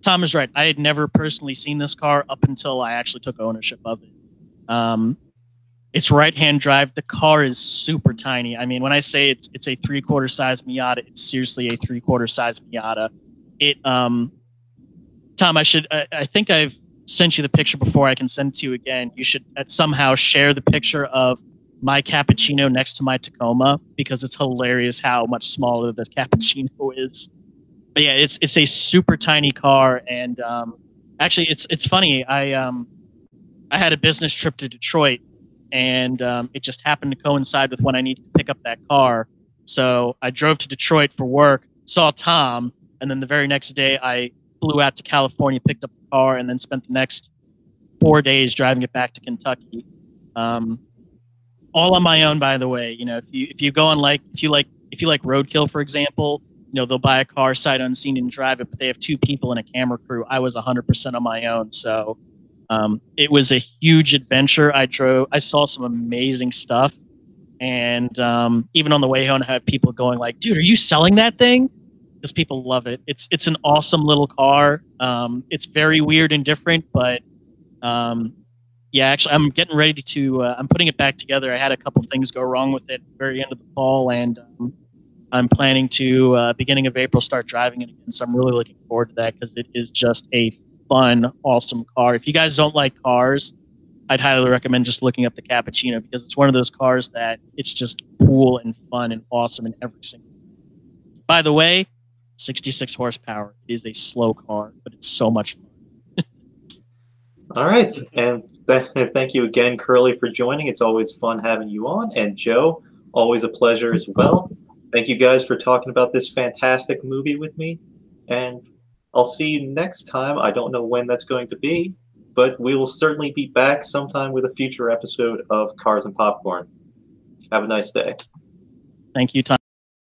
Tom is right, I had never personally seen this car up until I actually took ownership of it. It's right-hand drive. The car is super tiny. I mean, when I say it's a 3/4 size Miata, it's seriously a 3/4 size Miata. It Tom, I think I've sent you the picture before. I can send it to you again. You should somehow share the picture of my Cappuccino next to my Tacoma, because it's hilarious how much smaller the Cappuccino is. But yeah, it's a super tiny car, and actually, it's funny. I had a business trip to Detroit, and it just happened to coincide with when I needed to pick up that car. So I drove to Detroit for work, saw Tom, and then the very next day I flew out to California, picked up the car, and then spent the next 4 days driving it back to Kentucky. All on my own, by the way. You know, if you go on, like, if you like roadkill, for example, you know, they'll buy a car sight unseen and drive it, but they have 2 people and a camera crew. I was 100% on my own, so it was a huge adventure. I saw some amazing stuff, and even on the way home, I had people going like, "Dude, are you selling that thing?" Because people love it. It's an awesome little car. It's very weird and different, but yeah, actually, I'm getting ready to. I'm putting it back together. I had a couple things go wrong with it at the very end of the fall, and I'm planning to beginning of April start driving it again. So I'm really looking forward to that, because it is just a fun, awesome car. If you guys don't like cars, I'd highly recommend just looking up the Cappuccino, because it's one of those cars that it's just cool and fun and awesome in every single. By the way, 66 horsepower. It is a slow car, but it's so much fun. All right, and thank you again, Curly, for joining. It's always fun having you on, and Joe, always a pleasure as well. Thank you guys for talking about this fantastic movie with me, and I'll see you next time. I don't know when that's going to be, but we will certainly be back sometime with a future episode of Cars and Popcorn. Have a nice day. Thank you, Tom.